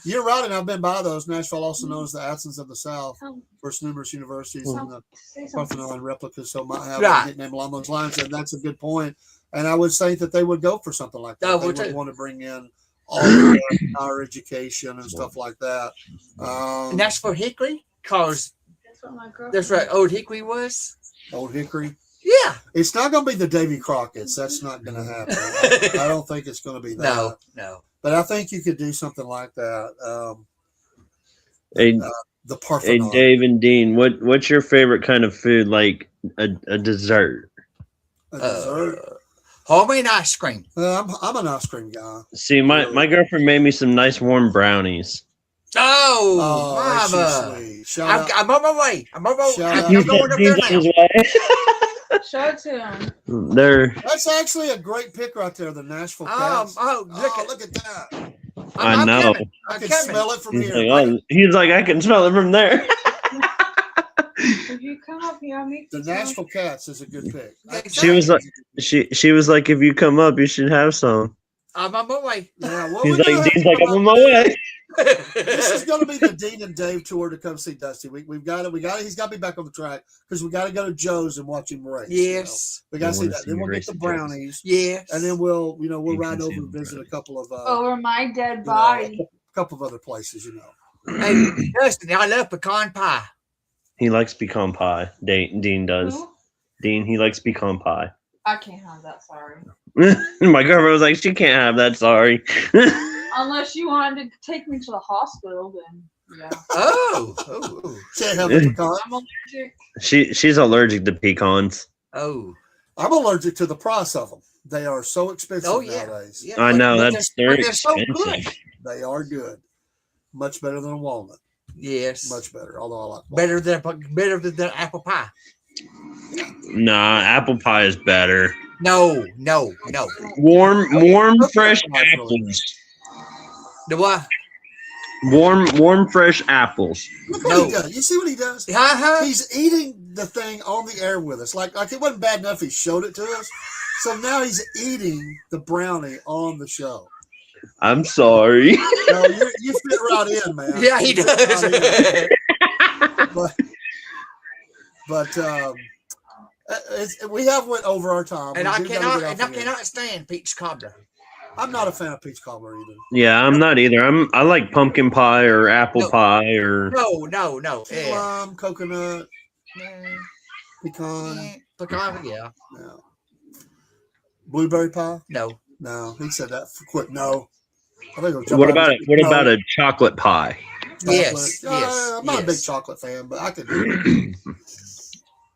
You're right, and I've been by those. Nashville, also known as the Athens of the South, first numerous universities and the Parthenon replicas, so might have Right. a nickname along those lines, and that's a good point. And I would say that they would go for something like that. I They would would too. want to bring in all the higher education and stuff like that. And that's for Hickory, cause That's what my girlfriend. that's right. Old Hickory was. Old Hickory. Yeah. It's not going to be the Davy Crockett's. That's not going to happen. I don't think it's going to be that. No. No. But I think you could do something like that. Hey, The hey, Parthenon. Dave and Dean, what's your favorite kind of food? Like a dessert? A dessert. Homemade ice cream. I'm an ice cream guy. See, my girlfriend made me some nice warm brownies. Oh, Oh, mama. she's sweet. Shout out. I'm on my way. I'm on my way. Shout out. I'm going up there Dean's on his now. way. Show it to him. They're, That's actually a great pick right there, the Nashville Cats. Look Look at that. I I'm know. coming. I I'm can coming. smell it from He's here. like, I can smell it from there. If you come up here, I'll meet The you. Nashville Cats is a good pick. She was like, she was like, if you come up, you should have some. I'm on my way. Yeah, well, He's we're gonna like, have Dean's to like, come I'm on up- my way. This is going to be the Dean and Dave tour to come see Dusty. We've got it. He's got to be back on the track because we got to go to Joe's and watch him race. Yes. We got to I see wanna that. see Then you we'll get race the at Joe's. brownies, Yes. and then we'll You ride can over see and them visit a couple of Over my dead you know, body. a couple of other places. You know. Hey, Dustin, I love pecan pie. He likes pecan pie. Dean does. Who? Dean, he likes pecan pie. I can't have that, sorry. My girlfriend was like, she can't have that. Sorry. Unless you wanted to take me to the hospital, then yeah. Oh. Can't have the pecan. I'm allergic. She's allergic to pecans. Oh. I'm allergic to the price of them. They are so expensive Oh, yeah. nowadays. Yeah, I know, but they're they're so expensive. good. They are good. Much better than a walnut. Yes. Much better. Although I like walnut. Better than the apple pie. Nah, apple pie is better. No. Warm, fresh That's really apples. The what? Warm, fresh apples. Look what No. he does. You see what he does? Uh-huh. He's eating the thing on the air with us. Like it wasn't bad enough he showed it to us. So now he's eating the brownie on the show. I'm sorry. No, you fit right in, man. Yeah, he You fit does. right in. But we have went over our time. and We I do gotta get cannot off of here. stand peach cobbler. I'm not a fan of peach cobbler either. Yeah, I'm not either. I like pumpkin pie or apple No. pie or No. Key lime, coconut, Yeah. pecan. Pecan, yeah. No. Blueberry pie? No. No. He said that for quick. No. I think it'll jump what out about of- it? What No. about a chocolate pie? Yes. Chocolate. Yes. I'm not a big yes. chocolate fan, but I could do it.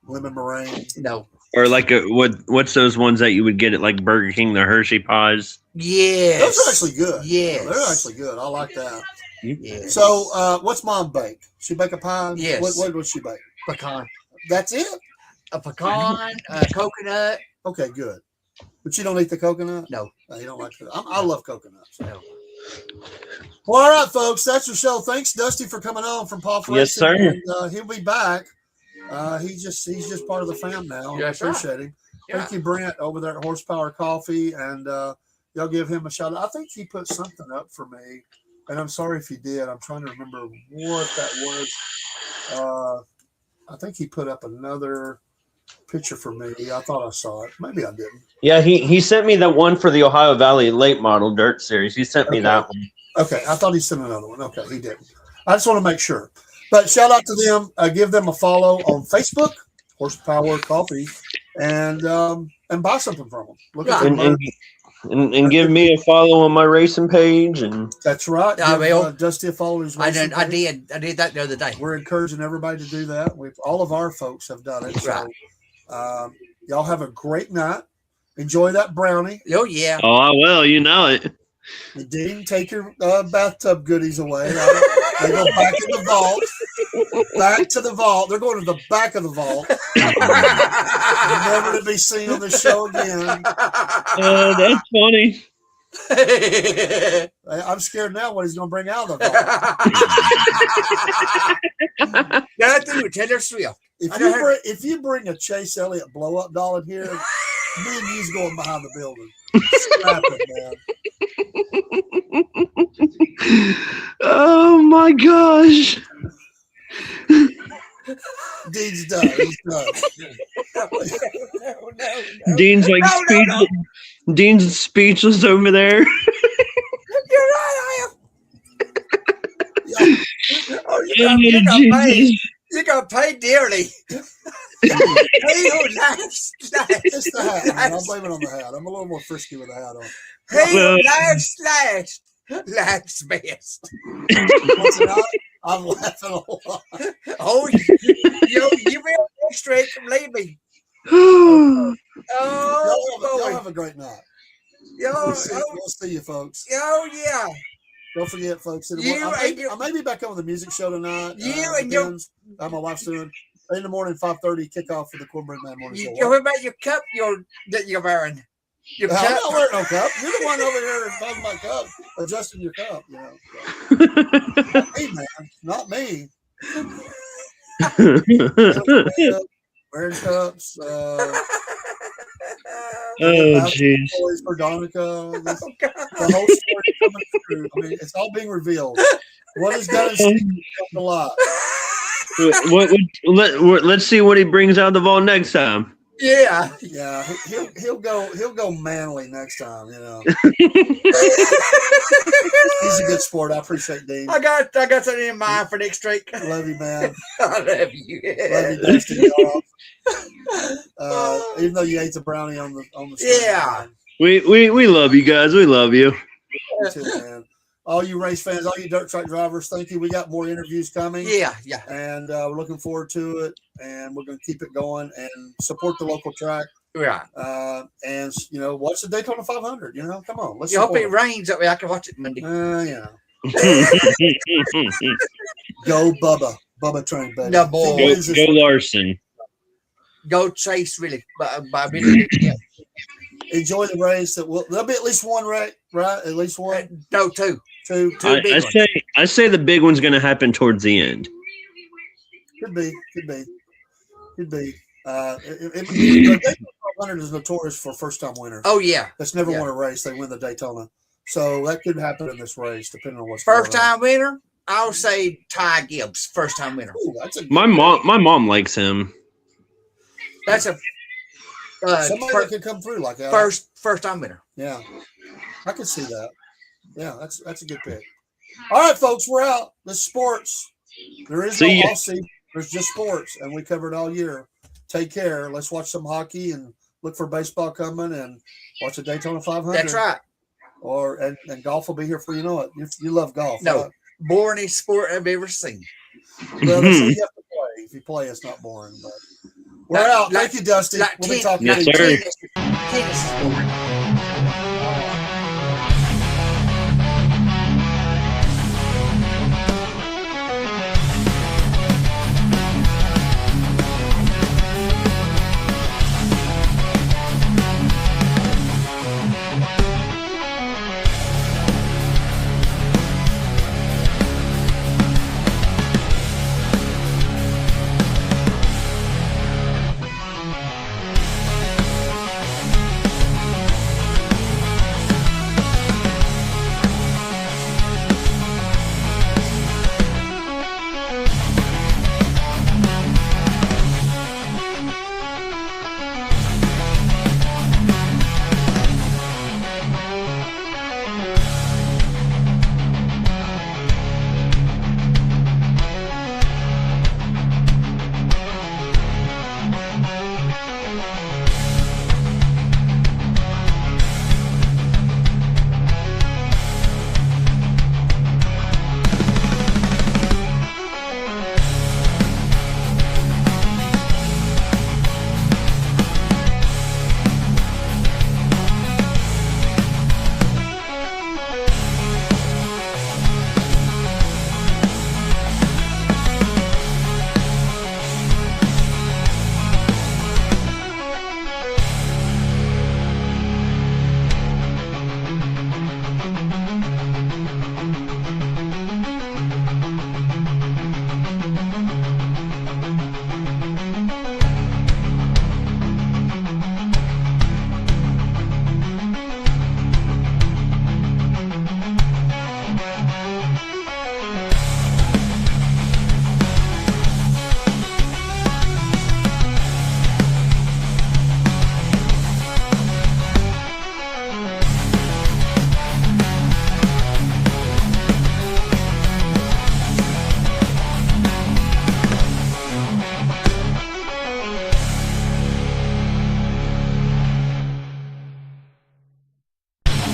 Lemon meringue. No. Or like what's those ones that you would get at like Burger King, the Hershey pies? Yes. Those are actually good. Yes. They're actually good. I like that. Yes. So, what's mom bake? She bake a pie? Yes. What would she bake? Pecan. That's it? A pecan, a coconut. Okay, good. But you don't eat the coconut? No. You don't like it. I love coconuts. No. Well, all right, folks. That's your show. Thanks, Dusty, for coming on from Pop Racing. Yes, sir. And, he'll be back. He's just part of the fam now. I That's right. appreciate him. Yeah. Thank you, Brent, over there at Horsepower Coffee. And y'all give him a shout out. I think he put something up for me. And I'm sorry if he did. I'm trying to remember what that was. I think he put up another picture for me. I thought I saw it. Maybe I didn't. Yeah, he sent me the one for the Ohio Valley Late Model Dirt Series. He sent me Okay. that one. Okay, I thought he sent another one. Okay, he didn't. I just want to make sure. But shout out to them. Give them a follow on Facebook, Horsepower Coffee, and buy something from them. Look at Yeah. their And give me a follow on my racing page. And That's right. Yeah, Give, well, Dusty a follow. His I racing did. page. I did that the other day. We're encouraging everybody to do that. All of our folks have done it. So, y'all have a great night. Enjoy that brownie. Oh yeah. oh, I will. You know it. And Dean, take your bathtub goodies away. They go back in the vault. Back to the vault. They're going to the back of the vault. Never to be seen on the show again. That's funny. I'm scared now what he's going to bring out of the vault. Nothing with Taylor Swift. If you bring a Chase Elliott blow up doll in here, me and you's going behind the building. Scrap it, man. Oh my gosh. Dean's done. He's done. No. Dean's like speechless. Dean's speechless over there. You're right, I am. Oh, you're gonna pay dearly. He who laughs last. It's the hat, man. I'll blame it on the hat. I'm a little more frisky with the hat on. He who laughs last laughs best. What's it out? I'm laughing a lot. Oh, you real straight from leave me. Oh, Y'all have a great night. We'll see you, folks. Yeah. Don't forget, folks. I may be back on the music show tonight. Depends how my wife's doing. In the morning, 5:30, kickoff for the Cornbread Man morning show. What about your cup that you're wearing? Your cup? I'm not wearing no cup. You're the one over here holding my cup, adjusting your cup. You know, not me, man. Not me. Wearing cups. Oh, jeez. For Donica. The whole story coming through. I mean, it's all being revealed. What is done is a lot. Let's see what he brings out of the vault next time. Yeah. He'll go manly next time. You know. He's a good sport. I appreciate Dean. I got something in mind for next week. Love you, man. I love you. Love you, Dusty. Even though you ate the brownie on the street, Yeah. We love you guys. We love you. You too, man. All you race fans, all you dirt track drivers, thank you. We got more interviews coming. Yeah. And we're looking forward to it. And we're going to keep it going and support the local track. Right. And, watch the Daytona 500. Come on. Let's hope it rains that way I can watch it Monday. Go Bubba. Bubba train, baby. No, boy. Go Larson. Go Chase, really. By really, yeah. Enjoy the race. There'll be at least one wreck, right? At least one. No, two. Two big ones. I say the big one's going to happen towards the end. Could be. The Daytona 500 is notorious for first-time winners. Oh yeah, that's never won a race. They win the Daytona, so that could happen in this race, depending on what's first-time winner. I'll say Ty Gibbs, first-time winner. Ooh, my mom likes him. That's a somebody that could come through like that. First-time winner. Yeah, I can see that. Yeah, that's a good pick. All right, folks, we're out. This is sports. There is no off season. There's just sports, and we covered all year. Take care. Let's watch some hockey and look for baseball coming and watch the Daytona 500. That's right. And golf will be here for you know it. You love golf. No, right? boringest sport I've ever seen. Well, they say you have to play. If you play, it's not boring. But we're out. Thank you, Dusty. We'll be talking to you. Yes, sir. Tennis is boring.